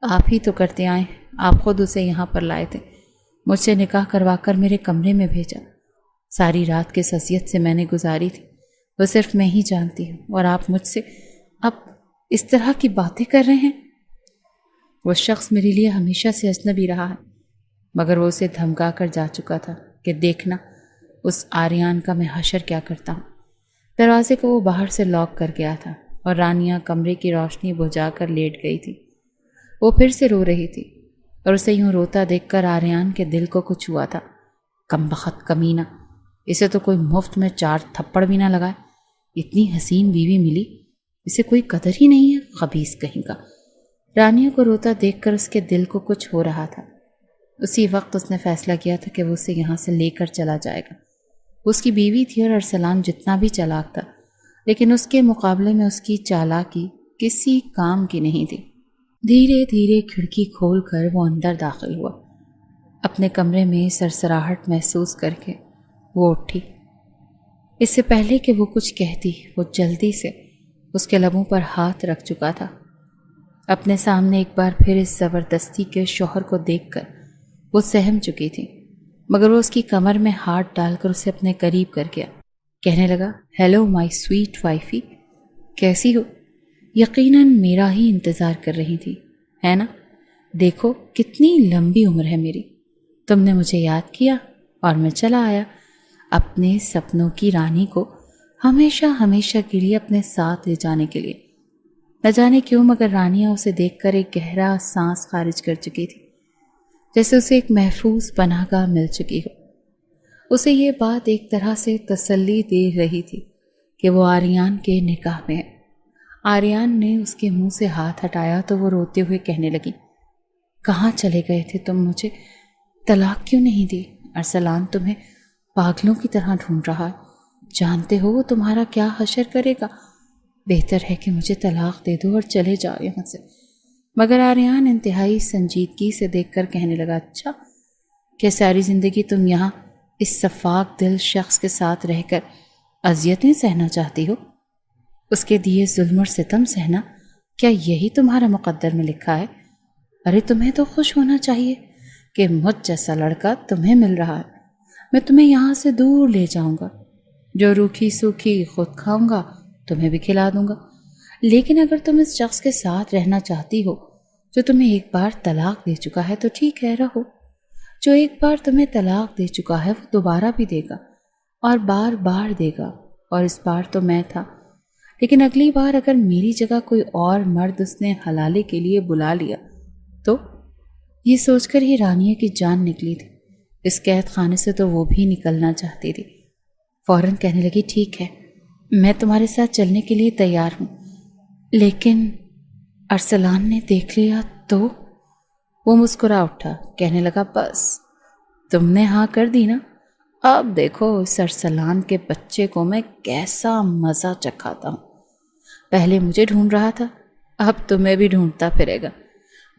A: آپ ہی تو کرتے آئے، آپ خود اسے یہاں پر لائے تھے، مجھ سے نکاح کروا کر میرے کمرے میں بھیجا۔ ساری رات کس اذیت سے میں نے گزاری تھی وہ صرف میں ہی جانتی ہوں، اور آپ مجھ سے اب اس طرح کی باتیں کر رہے ہیں۔ وہ شخص میرے لیے ہمیشہ سے اجنبی رہا ہے، مگر وہ اسے دھمکا کر جا چکا تھا کہ دیکھنا اس آریان کا میں حشر کیا کرتا ہوں۔ دروازے کو وہ باہر سے لاک کر گیا تھا اور رانیہ کمرے کی روشنی بجھا کر لیٹ گئی تھی۔ وہ پھر سے رو رہی تھی اور اسے یوں روتا دیکھ کر آریان کے دل کو کچھ ہوا تھا۔ کمبخت کمینہ، اسے تو کوئی مفت میں 4 تھپڑ بھی نہ لگائے۔ اتنی حسین بیوی ملی، اسے کوئی قدر ہی نہیں ہے، خبیث کہیں کا۔ رانیہ کو روتا دیکھ کر اس کے دل کو کچھ ہو رہا تھا۔ اسی وقت اس نے فیصلہ کیا تھا کہ وہ اسے یہاں سے لے کر چلا جائے گا۔ اس کی بیوی تھی اور ارسلان جتنا بھی چالاک تھا لیکن اس کے مقابلے میں اس کی چالاکی کسی کام کی نہیں تھی۔ دھیرے دھیرے کھڑکی کھول کر وہ اندر داخل ہوا۔ اپنے کمرے میں سرسراہٹ محسوس کر کے وہ اٹھی۔ اس سے پہلے کہ وہ کچھ کہتی وہ جلدی سے اس کے لبوں پر ہاتھ رکھ چکا تھا۔ اپنے سامنے ایک بار پھر اس زبردستی کے شوہر کو دیکھ کر وہ سہم چکی تھی، مگر وہ اس کی کمر میں ہاتھ ڈال کر اسے اپنے قریب کر گیا۔ کہنے لگا، ہیلو مائی سویٹ وائفی، کیسی ہو؟ یقیناً میرا ہی انتظار کر رہی تھی، ہے نا؟ دیکھو کتنی لمبی عمر ہے میری، تم نے مجھے یاد کیا اور میں چلا آیا اپنے سپنوں کی رانی کو ہمیشہ ہمیشہ کے لیے اپنے ساتھ لے جانے کے لیے۔ نہ جانے کیوں مگر رانیہ اسے دیکھ کر ایک گہرا سانس خارج کر چکی تھی، جیسے اسے ایک محفوظ پناہ گاہ مل چکی ہو۔ اسے یہ بات ایک طرح سے تسلی دے رہی تھی کہ وہ آریان کے نکاح میں ہے۔ آریان نے اس کے منہ سے ہاتھ ہٹایا تو وہ روتے ہوئے کہنے لگی، کہاں چلے گئے تھے تم؟ مجھے طلاق کیوں نہیں دی؟ ارسلان تمہیں پاگلوں کی طرح ڈھونڈ رہا ہے، جانتے ہو وہ تمہارا کیا حشر کرے گا؟ بہتر ہے کہ مجھے طلاق دے دو اور چلے جاؤ یہاں سے۔ مگر آریان انتہائی سنجیدگی سے دیکھ کر کہنے لگا، اچھا کہ ساری زندگی تم یہاں اس شفاق دل شخص کے ساتھ رہ کر اذیتیں سہنا چاہتی ہو؟ اس کے دیے ظلم اور ستم سہنا، کیا یہی تمہارا مقدر میں لکھا ہے؟ ارے تمہیں تو خوش ہونا چاہیے کہ مجھ جیسا لڑکا تمہیں مل رہا ہے۔ میں تمہیں یہاں سے دور لے جاؤں گا، جو روکھی سوکھی خود کھاؤں گا تمہیں بھی کھلا دوں گا۔ لیکن اگر تم اس شخص کے ساتھ رہنا چاہتی ہو جو تمہیں ایک بار طلاق دے چکا ہے تو ٹھیک ہے، رہو۔ جو ایک بار تمہیں طلاق دے چکا ہے وہ دوبارہ بھی دے گا اور بار بار دے گا، اور اس بار تو میں تھا، لیکن اگلی بار اگر میری جگہ کوئی اور مرد اس نے حلالے کے لیے بلا لیا تو؟ یہ سوچ کر ہی رانیہ کی جان نکلی تھی۔ اس قید خانے سے تو وہ بھی نکلنا چاہتی تھی۔ فوراً کہنے لگی، ٹھیک ہے، میں تمہارے ساتھ چلنے کے لیے تیار ہوں، لیکن ارسلان نے دیکھ لیا تو؟ وہ مسکرا اٹھا، کہنے لگا بس تم نے ہاں کر دی نا، اب دیکھو اس ارسلان کے بچے کو میں کیسا مزہ چکھاتا ہوں۔ پہلے مجھے ڈھونڈ رہا تھا، اب تمہیں بھی ڈھونڈتا پھرے گا،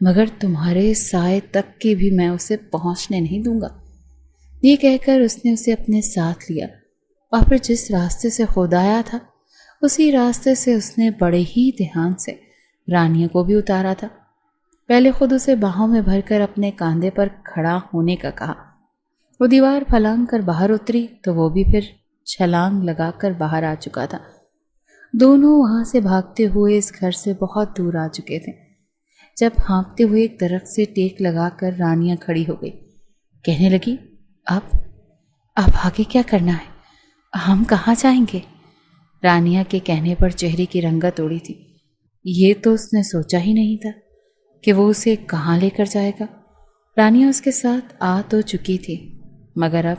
A: مگر تمہارے سائے تک کی بھی میں اسے پہنچنے نہیں دوں گا۔ یہ کہہ کر اس نے اسے اپنے ساتھ لیا اور پھر جس راستے سے خود آیا تھا اسی راستے سے اس نے بڑے ہی دھیان سے رانیہ کو بھی اتارا تھا۔ پہلے خود اسے باہوں میں بھر کر اپنے کاندھے پر کھڑا ہونے کا کہا۔ وہ دیوار پھلانگ کر باہر اتری تو وہ بھی پھر چھلانگ لگا کر باہر آ چکا تھا۔ دونوں وہاں سے بھاگتے ہوئے اس گھر سے بہت دور آ چکے تھے۔ جب ہانپتے ہوئے ایک درخت سے ٹیک لگا کر رانیہ کھڑی ہو گئی، کہنے لگی اب آگے کیا کرنا ہے؟ ہم کہاں جائیں گے؟ رانیہ کے کہنے پر چہرے کی رنگت اڑی تھی۔ یہ تو اس نے سوچا ہی نہیں تھا کہ وہ اسے کہاں لے کر جائے گا۔ رانیہ اس کے ساتھ آ تو چکی تھی، مگر اب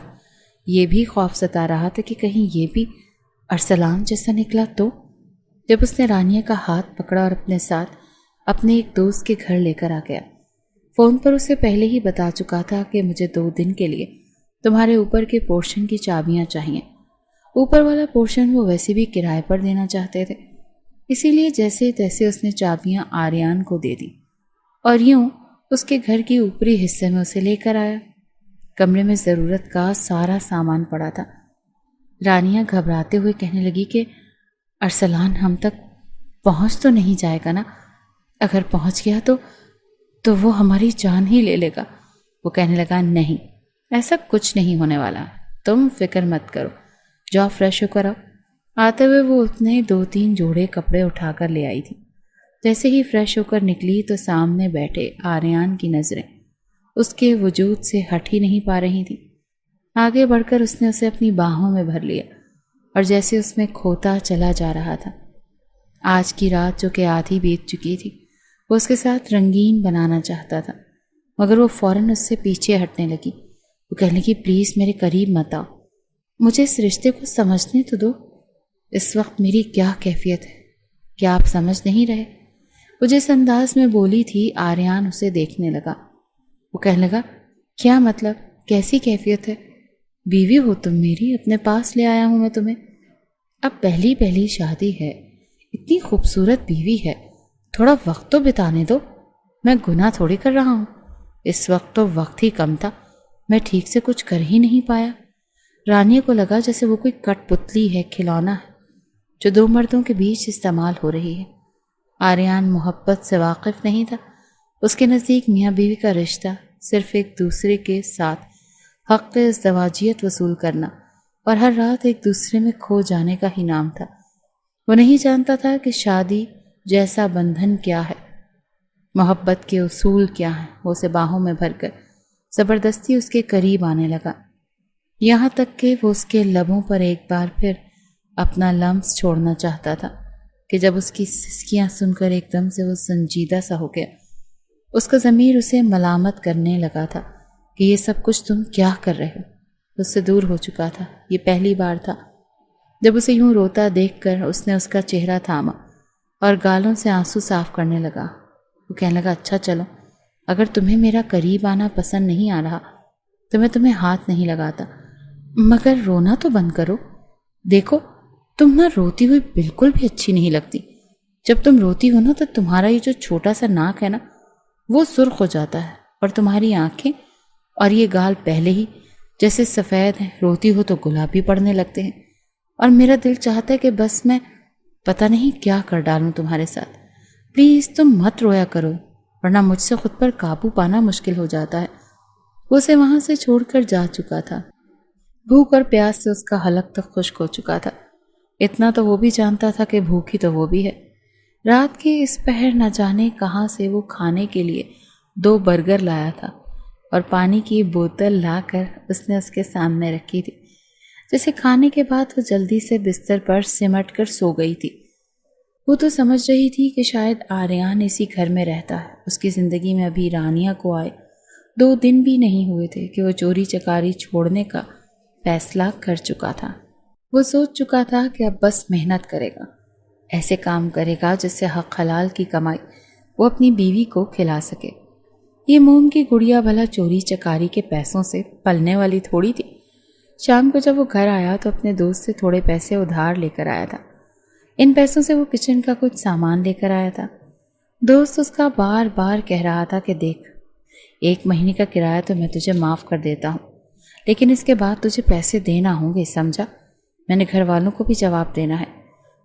A: یہ بھی خوف ستا رہا تھا کہ کہیں یہ بھی ارسلان جیسا نکلا تو۔ جب اس نے رانیہ کا ہاتھ پکڑا اور اپنے ساتھ اپنے ایک دوست کے گھر لے کر آ گیا۔ فون پر اسے پہلے ہی بتا چکا تھا کہ مجھے 2 دن کے لیے تمہارے اوپر کے پورشن کی چابیاں چاہیے۔ اوپر والا پورشن وہ ویسے بھی کرائے پر دینا چاہتے تھے، اسی لیے جیسے تیسے اس نے چابیاں آریان کو دے دی اور یوں اس کے گھر کی اوپری حصے میں اسے لے کر آیا۔ کمرے میں ضرورت کا سارا سامان پڑا تھا۔ رانیہ گھبراتے ہوئے کہنے لگی کہ ارسلان ہم تک پہنچ تو نہیں جائے گا نا؟ اگر پہنچ گیا تو وہ ہماری جان ہی لے لے گا۔ وہ کہنے لگا نہیں، ایسا کچھ نہیں ہونے والا، تم فکر مت کرو، جاؤ فریش ہو کر آؤ۔ آتے ہوئے وہ اتنے 2-3 جوڑے کپڑے اٹھا کر لے آئی تھی۔ جیسے ہی فریش ہو کر نکلی تو سامنے بیٹھے آریان کی نظریں اس کے وجود سے ہٹ ہی نہیں پا رہی تھی۔ آگے بڑھ کر اس نے اسے اپنی باہوں میں بھر لیا اور جیسے اس میں کھوتا چلا جا رہا تھا۔ آج کی رات جو کہ آدھی بیت چکی تھی وہ اس کے ساتھ رنگین بنانا چاہتا تھا، مگر وہ فوراً اس سے پیچھے ہٹنے لگی۔ وہ کہنے لگی پلیز میرے قریب مت آؤ، مجھے اس رشتے کو سمجھنے تو دو۔ اس وقت میری کیا کیفیت ہے، کیا آپ سمجھ نہیں رہے؟ وہ جس انداز میں بولی تھی آریان اسے دیکھنے لگا۔ وہ کہنے لگا کیا مطلب، کیسی کیفیت ہے؟ بیوی ہو تم میری، اپنے پاس لے آیا ہوں میں تمہیں۔ اب پہلی شادی ہے، اتنی خوبصورت بیوی ہے، تھوڑا وقت تو بتانے دو۔ میں گناہ تھوڑی کر رہا ہوں، اس وقت تو وقت ہی کم تھا، میں ٹھیک سے کچھ کر ہی نہیں پایا۔ رانیہ کو لگا جیسے وہ کوئی کٹ پتلی ہے، کھلونا ہے جو 2 مردوں کے بیچ استعمال ہو رہی ہے۔ آریان محبت سے واقف نہیں تھا، اس کے نزدیک میاں بیوی کا رشتہ صرف ایک دوسرے کے ساتھ حق ازدواجیت وصول کرنا اور ہر رات ایک دوسرے میں کھو جانے کا ہی نام تھا۔ وہ نہیں جانتا تھا کہ شادی جیسا بندھن کیا ہے، محبت کے اصول کیا ہیں۔ وہ اسے باہوں میں بھر کر زبردستی اس کے قریب آنے لگا، یہاں تک کہ وہ اس کے لبوں پر ایک بار پھر اپنا لمس چھوڑنا چاہتا تھا کہ جب اس کی سسکیاں سن کر ایک دم سے وہ سنجیدہ سا ہو گیا۔ اس کا ضمیر اسے ملامت کرنے لگا تھا کہ یہ سب کچھ تم کیا کر رہے ہو۔ اس سے دور ہو چکا تھا، یہ پہلی بار تھا جب اسے یوں روتا دیکھ کر اس نے اس کا چہرہ تھاما اور گالوں سے آنسو صاف کرنے لگا۔ وہ کہنے لگا اچھا چلو، اگر تمہیں میرا قریب آنا پسند نہیں آ رہا تو میں تمہیں ہاتھ نہیں لگاتا، مگر رونا تو بند کرو۔ دیکھو تم نہ روتی ہوئی بالکل بھی اچھی نہیں لگتی، جب تم روتی ہو نا تو تمہارا یہ جو چھوٹا سا ناک ہے نا وہ سرخ ہو جاتا ہے، اور تمہاری آنکھیں اور یہ گال پہلے ہی جیسے سفید ہیں، روتی ہو تو گلابی پڑنے لگتے ہیں، اور میرا دل چاہتا ہے کہ بس میں پتہ نہیں کیا کر ڈالوں تمہارے ساتھ۔ پلیز تم مت رویا کرو، ورنہ مجھ سے خود پر قابو پانا مشکل ہو جاتا ہے۔ وہ اسے وہاں سے چھوڑ کر جا چکا تھا۔ بھوک اور پیاس سے اس کا حلق تک خشک ہو چکا تھا۔ اتنا تو وہ بھی جانتا تھا کہ بھوکی تو وہ بھی ہے۔ رات کے اس پہر نہ جانے کہاں سے وہ کھانے کے لیے 2 برگر لایا تھا اور پانی کی بوتل لا کر اس نے اس کے سامنے رکھی تھی۔ جیسے کھانے کے بعد وہ جلدی سے بستر پر سمٹ کر سو گئی تھی۔ وہ تو سمجھ رہی تھی کہ شاید آریان اسی گھر میں رہتا ہے۔ اس کی زندگی میں ابھی رانیہ کو آئے 2 دن بھی نہیں ہوئے تھے کہ وہ چوری چکاری چھوڑنے کا فیصلہ کر چکا تھا۔ وہ سوچ چکا تھا کہ اب بس محنت کرے گا، ایسے کام کرے گا جس سے حق حلال کی کمائی وہ اپنی بیوی کو کھلا سکے۔ یہ موم کی گڑیا بھلا چوری چکاری کے پیسوں سے پلنے والی تھوڑی تھی۔ شام کو جب وہ گھر آیا تو اپنے دوست سے تھوڑے پیسے ادھار لے کر آیا تھا۔ ان پیسوں سے وہ کچن کا کچھ سامان لے کر آیا تھا۔ دوست اس کا بار بار کہہ رہا تھا کہ دیکھ، 1 مہینے کا کرایہ تو میں تجھے معاف کر دیتا ہوں، لیکن اس کے بعد تجھے پیسے دینا ہوں گے، سمجھا؟ میں نے گھر والوں کو بھی جواب دینا ہے۔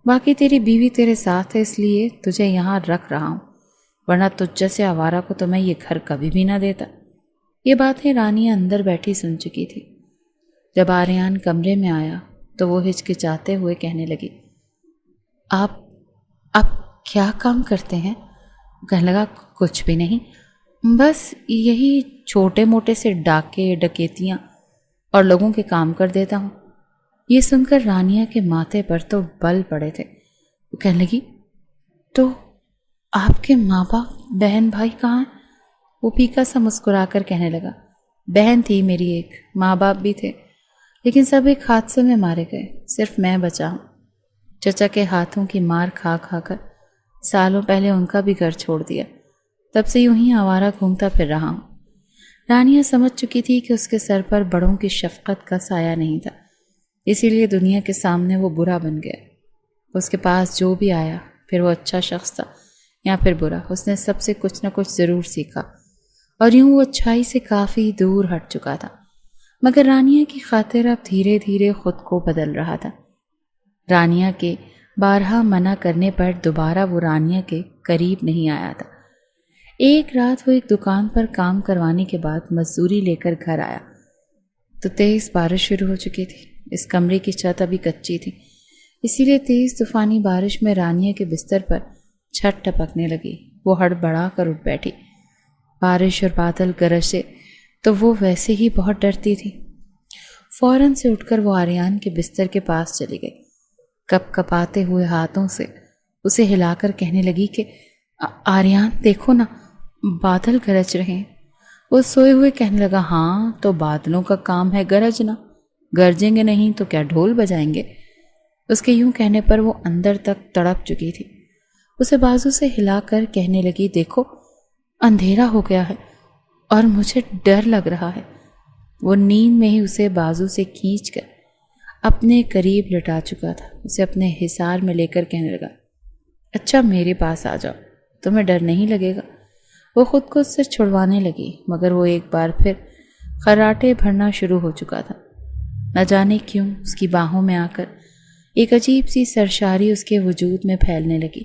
A: باقی تیری بیوی تیرے ساتھ ہے، اس لیے تجھے یہاں رکھ رہا ہوں، ورنہ تجھ جیسے آوارہ کو تو میں یہ گھر کبھی بھی نہ دیتا۔ یہ باتیں رانیہ اندر بیٹھی سن چکی تھی۔ جب آریان کمرے میں آیا تو وہ ہچکچاتے ہوئے کہنے لگی، آپ کیا کام کرتے ہیں؟ کہنے لگا، کچھ بھی نہیں، بس یہی چھوٹے موٹے سے ڈاکے ڈکیتیاں اور لوگوں کے کام کر دیتا ہوں۔ یہ سن کر رانیہ کے ماتھے پر تو بل پڑے تھے۔ وہ کہنے لگی، تو آپ کے ماں باپ بہن بھائی کہاں ہیں؟ وہ پھیکا سا مسکرا کر کہنے لگا، بہن تھی میری ایک، ماں باپ بھی تھے، لیکن سب ایک حادثے میں مارے گئے، صرف میں بچا ہوں۔ چچا کے ہاتھوں کی مار کھا کھا کر سالوں پہلے ان کا بھی گھر چھوڑ دیا، تب سے یوں ہی آوارہ گھومتا پھر رہا ہوں۔ رانیہ سمجھ چکی تھی کہ اس کے سر پر بڑوں کی شفقت کا سایہ نہیں تھا، اسی لیے دنیا کے سامنے وہ برا بن گیا۔ اس کے پاس جو بھی آیا، پھر وہ اچھا شخص تھا یا پھر برا، اس نے سب سے کچھ نہ کچھ ضرور سیکھا، اور یوں وہ اچھائی سے کافی دور ہٹ چکا تھا۔ مگر رانیہ کی خاطر اب دھیرے دھیرے خود کو بدل رہا تھا۔ رانیہ کے بارہا منع کرنے پر دوبارہ وہ رانیہ کے قریب نہیں آیا تھا۔ ایک رات وہ ایک دکان پر کام کروانے کے بعد مزدوری لے کر گھر آیا تو تیز بارش شروع ہو چکی تھی۔ اس کمرے کی چھت ابھی کچی تھی، اسی لیے تیز طوفانی بارش میں رانیہ کے بستر پر چھت ٹپکنے لگی۔ وہ ہڑبڑا کر اٹھ بیٹھی۔ بارش اور بادل گرجے تو وہ ویسے ہی بہت ڈرتی تھی۔ فوراً سے اٹھ کر وہ آریان کے بستر کے پاس چلی گئی، کپ کپاتے ہوئے ہاتھوں سے اسے ہلا کر کہنے لگی کہ آریان دیکھو نا، بادل گرج رہے ہیں۔ وہ سوئے ہوئے کہنے لگا، ہاں تو بادلوں کا کام ہے گرجنا، گرجیں گے نہیں تو کیا ڈھول بجائیں گے؟ اس کے یوں کہنے پر وہ اندر تک تڑپ چکی تھی۔ اسے بازو سے ہلا کر کہنے لگی، دیکھو اندھیرا ہو گیا ہے اور مجھے ڈر لگ رہا ہے۔ وہ نیند میں ہی اسے بازو سے کھینچ کر اپنے قریب لٹا چکا تھا، اسے اپنے حصار میں لے کر کہنے لگا، اچھا میرے پاس آ جاؤ، تمہیں ڈر نہیں لگے گا۔ وہ خود کو اس سے چھڑوانے لگی، مگر وہ ایک بار پھر خراٹے بھرنا شروع ہو چکا تھا۔ نہ جانے کیوں اس کی باہوں میں آ کر ایک عجیب سی سرشاری اس کے وجود میں پھیلنے لگی۔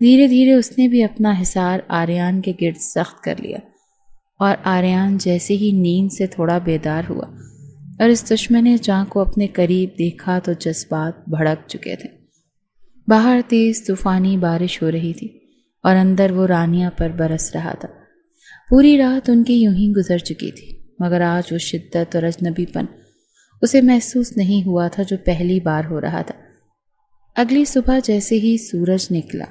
A: دھیرے دھیرے اس نے بھی اپنا حصار آریان کے گرد سخت کر لیا، اور آریان جیسے ہی نیند سے تھوڑا بیدار ہوا اور اس دشمن جاں کو اپنے قریب دیکھا تو جذبات بھڑک چکے تھے۔ باہر تیز طوفانی بارش ہو رہی تھی اور اندر وہ رانیہ پر برس رہا تھا۔ پوری رات ان کی یوں ہی گزر چکی تھی، مگر آج وہ شدت اور اجنبی پن اسے محسوس نہیں ہوا تھا جو پہلی بار ہو رہا تھا۔ اگلی صبح جیسے ہی سورج نکلا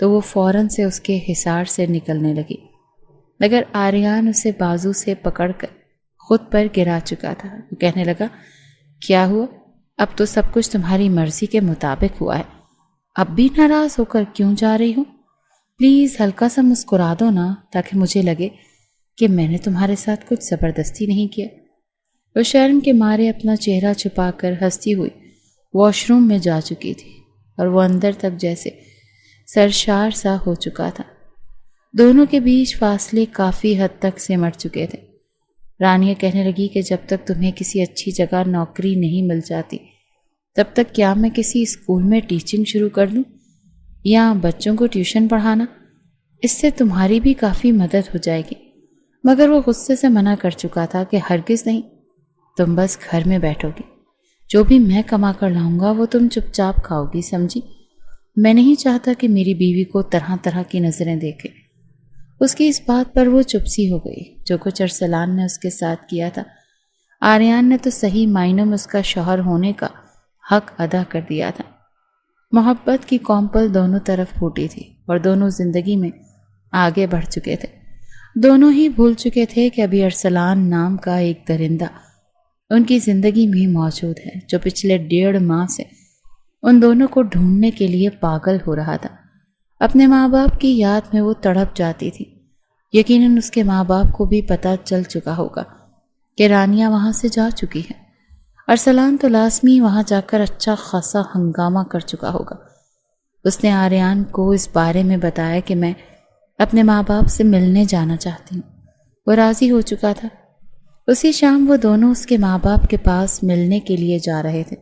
A: تو وہ فوراً سے اس کے حصار سے نکلنے لگی، مگر آریان اسے بازو سے پکڑ کر خود پر گرا چکا تھا۔ وہ کہنے لگا، کیا ہوا؟ اب تو سب کچھ تمہاری مرضی کے مطابق ہوا ہے، اب بھی ناراض ہو کر کیوں جا رہی ہوں؟ پلیز ہلکا سا مسکرا دو نا، تاکہ مجھے لگے کہ میں نے تمہارے ساتھ کچھ زبردستی نہیں کیا۔ وہ شرم کے مارے اپنا چہرہ چھپا کر ہنستی ہوئی واش روم میں جا چکی تھی، اور وہ اندر تک جیسے سرشار سا ہو چکا تھا۔ دونوں کے بیچ فاصلے کافی حد تک سمٹ چکے تھے۔ رانیہ کہنے لگی کہ جب تک تمہیں کسی اچھی جگہ نوکری نہیں مل جاتی تب تک کیا میں کسی اسکول میں ٹیچنگ شروع کر دوں یا بچوں کو ٹیوشن پڑھانا؟ اس سے تمہاری بھی کافی مدد ہو جائے گی۔ مگر وہ غصے سے منع کر چکا تھا کہ ہرگز نہیں، تم بس گھر میں بیٹھو گی، جو بھی میں کما کر لاؤں گا وہ تم چپ چاپ کھاؤ گی، سمجھی؟ میں نہیں چاہتا کہ میری بیوی کو طرح طرح کی نظریں دیکھے۔ اس کی اس بات پر وہ چپ سی ہو گئی۔ جو کچھ ارسلان نے اس کے ساتھ کیا تھا، آریان نے تو صحیح معنوں میں اس کا شوہر ہونے کا حق ادا کر دیا تھا۔ محبت کی کونپل دونوں طرف پھوٹی تھی اور دونوں زندگی میں آگے بڑھ چکے تھے۔ دونوں ہی بھول چکے تھے کہ ابھی ارسلان نام کا ایک درندہ ان کی زندگی میں موجود ہے، جو پچھلے 1.5 ماہ سے ان دونوں کو ڈھونڈنے کے لیے پاگل ہو رہا تھا۔ اپنے ماں باپ کی یاد میں وہ تڑپ جاتی تھی، یقیناً اس کے ماں باپ کو بھی پتہ چل چکا ہوگا کہ رانیہ وہاں سے جا چکی ہے۔ ارسلان تو لازمی وہاں جا کر اچھا خاصا ہنگامہ کر چکا ہوگا۔ اس نے آریان کو اس بارے میں بتایا کہ میں اپنے ماں باپ سے ملنے جانا چاہتی ہوں۔ وہ راضی ہو چکا تھا۔ اسی شام وہ دونوں اس کے ماں باپ کے پاس ملنے کے لیے جا رہے تھے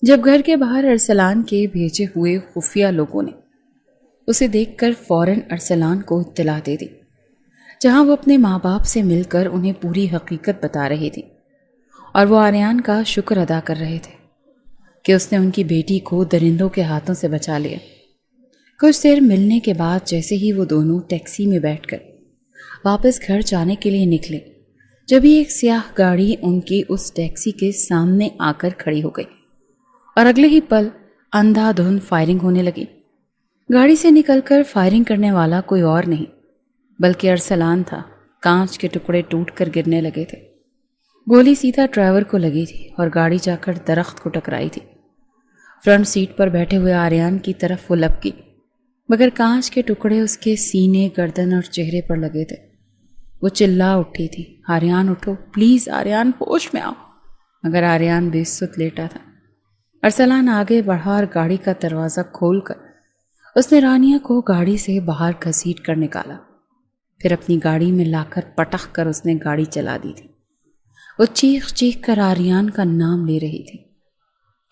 A: جب گھر کے باہر ارسلان کے بھیجے ہوئے خفیہ لوگوں نے اسے دیکھ کر فوراً ارسلان کو اطلاع دے دی، جہاں وہ اپنے ماں باپ سے مل کر انہیں پوری حقیقت بتا رہی تھی اور وہ آریان کا شکر ادا کر رہے تھے کہ اس نے ان کی بیٹی کو درندوں کے ہاتھوں سے بچا لیا۔ کچھ دیر ملنے کے بعد جیسے ہی وہ دونوں ٹیکسی میں بیٹھ کر واپس گھر جانے کے لیے نکلے، جبھی ایک سیاہ گاڑی ان کی اس ٹیکسی کے سامنے آ کر کھڑی ہو گئی اور اگلے ہی پل اندھا دھند فائرنگ ہونے لگی۔ گاڑی سے نکل کر فائرنگ کرنے والا کوئی اور نہیں بلکہ ارسلان تھا۔ کانچ کے ٹکڑے ٹوٹ کر گرنے لگے تھے۔ گولی سیدھا ڈرائیور کو لگی تھی اور گاڑی جا کر درخت کو ٹکرائی تھی۔ فرنٹ سیٹ پر بیٹھے ہوئے آریان کی طرف وہ لپکی، مگر کانچ کے ٹکڑے اس کے سینے، گردن اور چہرے پر لگے تھے۔ وہ چلا اٹھی تھی، آریان اٹھو، پلیز آریان، ہوش میں آؤ، مگر آریان بے سد لیٹا تھا۔ ارسلان آگے بڑھا اور گاڑی کا دروازہ کھول کر اس نے رانیہ کو گاڑی سے باہر گھسیٹ کر نکالا، پھر اپنی گاڑی میں لا کر پٹخ کر اس نے گاڑی چلا دی تھی۔ وہ چیخ چیخ کر آریان کا نام لے رہی تھی،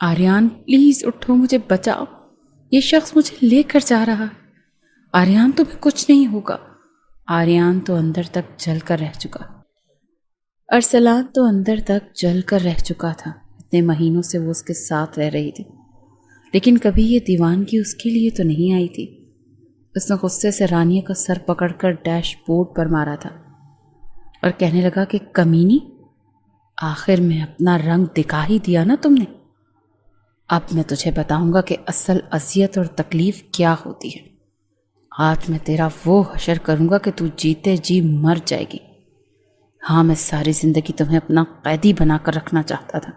A: آریان پلیز اٹھو، مجھے بچاؤ، یہ شخص مجھے لے کر جا رہا ہے، آریان تمہیں کچھ نہیں ہوگا۔ آریان تو اندر تک جل کر رہ چکا، ارسلان تو اندر تک جل کر رہ چکا تھا۔ اتنے مہینوں سے وہ اس کے ساتھ رہ رہی تھی، لیکن کبھی یہ دیوانگی اس کے لیے تو نہیں آئی تھی۔ اس نے غصے سے رانیہ کا سر پکڑ کر ڈیش بورڈ پر مارا تھا اور کہنے لگا کہ کمینی، آخر میں اپنا رنگ دکھا ہی دیا نا تم نے۔ اب میں تجھے بتاؤں گا کہ اصل اذیت اور تکلیف کیا ہوتی ہے۔ آج میں تیرا وہ حشر کروں گا کہ تو جیتے جی مر جائے گی۔ ہاں، میں ساری زندگی تمہیں اپنا قیدی بنا کر رکھنا چاہتا تھا،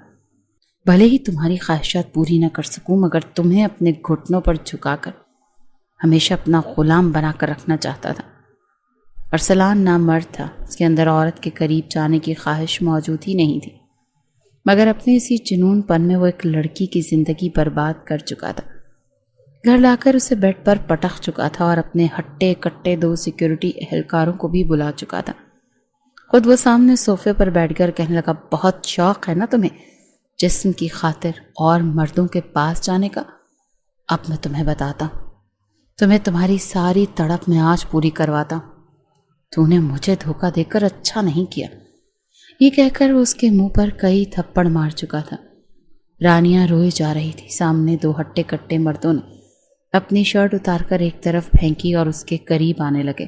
A: بھلے ہی تمہاری خواہشات پوری نہ کر سکوں، مگر تمہیں اپنے گھٹنوں پر جھکا کر ہمیشہ اپنا غلام بنا کر رکھنا چاہتا تھا۔ ارسلان نامرد تھا، اس کے اندر عورت کے قریب جانے کی خواہش موجود ہی نہیں تھی، مگر اپنے اسی جنون پن میں وہ ایک لڑکی کی زندگی برباد کر چکا تھا۔ گھر لا کر اسے بیڈ پر پٹخ چکا تھا اور اپنے ہٹے کٹے 2 سیکیورٹی اہلکاروں کو بھی بلا چکا تھا۔ خود وہ سامنے صوفے پر بیٹھ کر کہنے لگا، بہت شوق ہے نا تمہیں جسم کی خاطر اور مردوں کے پاس جانے کا؟ اب میں تمہیں بتاتا ہوں، تمہیں تمہاری ساری تڑپ میں آج پوری کرواتا ہوں۔ تو نے مجھے دھوکہ دے کر اچھا نہیں کیا۔ یہ کہہ کر وہ اس کے منہ پر کئی تھپڑ مار چکا تھا۔ رانیہ روئے جا رہی تھی۔ سامنے 2 ہٹے کٹے مردوں نے اپنی شرٹ اتار کر ایک طرف پھینکی اور اس کے قریب آنے لگے۔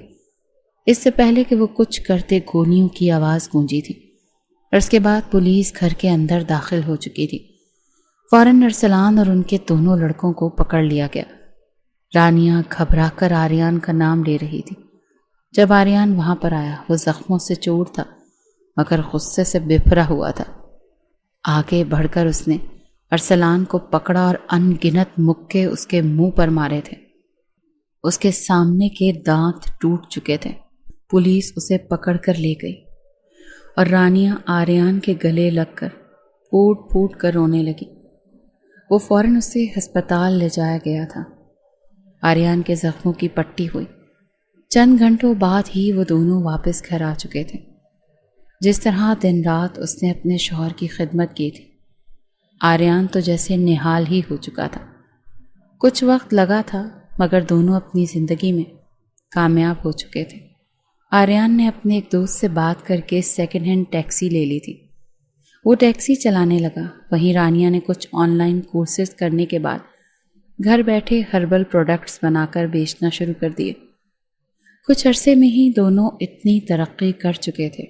A: اس سے پہلے کہ وہ کچھ کرتے گولیوں کی آواز گونجی تھی اور اس کے بعد پولیس گھر کے اندر داخل ہو چکی تھی۔ فوراً ارسلان اور ان کے دونوں لڑکوں کو پکڑ لیا گیا۔ رانیہ گھبرا کر آریان کا نام لے رہی تھی۔ جب آریان وہاں پر آیا، وہ زخموں سے چور تھا مگر غصے سے بپھرا ہوا تھا۔ آگے بڑھ کر اس نے ارسلان کو پکڑا اور ان گنت مکے اس کے منہ پر مارے تھے۔ اس کے سامنے کے دانت ٹوٹ چکے تھے۔ پولیس اسے پکڑ کر لے گئی اور رانیہ آریان کے گلے لگ کر پھوٹ پھوٹ کر رونے لگی۔ وہ فوراً اسے ہسپتال لے جایا گیا تھا۔ آریان کے زخموں کی پٹی ہوئی۔ چند گھنٹوں بعد ہی وہ دونوں واپس گھر آ چکے تھے۔ جس طرح دن رات اس نے اپنے شوہر کی خدمت کی تھی، آریان تو جیسے نہال ہی ہو چکا تھا۔ کچھ وقت لگا تھا مگر دونوں اپنی زندگی میں کامیاب ہو چکے تھے۔ آریان نے اپنے ایک دوست سے بات کر کے سیکنڈ ہینڈ ٹیکسی لے لی تھی۔ وہ ٹیکسی چلانے لگا۔ وہیں رانیہ نے کچھ آن لائن کورسز کرنے کے بعد گھر بیٹھے ہربل پروڈکٹس بنا کر بیچنا شروع کر دیے۔ کچھ عرصے میں ہی دونوں اتنی ترقی کر چکے تھے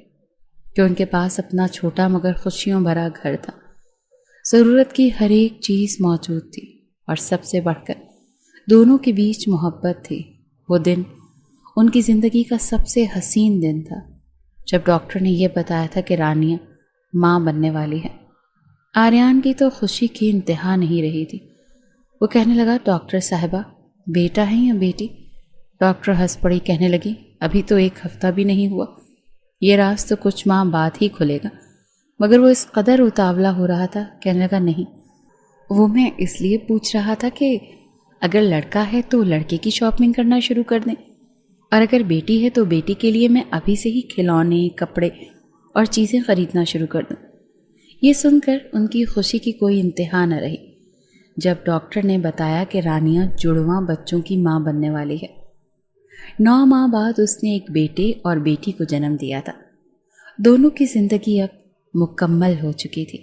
A: کہ ان کے پاس اپنا چھوٹا مگر خوشیوں بھرا گھر تھا۔ ضرورت کی ہر ایک چیز موجود تھی اور سب سے بڑھ کر دونوں کے بیچ محبت تھی۔ وہ دن ان کی زندگی کا سب سے حسین دن تھا جب ڈاکٹر نے یہ بتایا تھا کہ رانیہ ماں بننے والی ہے۔ آریان کی تو خوشی کی انتہا نہیں رہی تھی۔ وہ کہنے لگا، ڈاکٹر صاحبہ، بیٹا ہے یا بیٹی؟ ڈاکٹر ہنس پڑی، کہنے لگی، ابھی تو 1 ہفتہ بھی نہیں ہوا، یہ راز تو کچھ ماہ بعد ہی کھلے گا۔ مگر وہ اس قدر اتاولا ہو رہا تھا، کہنے لگا نہیں، وہ میں اس لیے پوچھ رہا تھا کہ اگر لڑکا ہے تو لڑکے کی شاپنگ کرنا شروع کر دیں، اور اگر بیٹی ہے تو بیٹی کے لیے میں ابھی سے ہی کھلونے، کپڑے اور چیزیں خریدنا شروع کر دوں۔ یہ سن کر ان کی خوشی کی کوئی انتہا نہ رہی جب ڈاکٹر نے بتایا کہ رانیہ جڑواں بچوں کی ماں بننے والی ہے۔ 9 ماہ بعد اس نے ایک بیٹے اور بیٹی کو جنم دیا تھا۔ دونوں کی زندگی اب مکمل ہو چکی تھی۔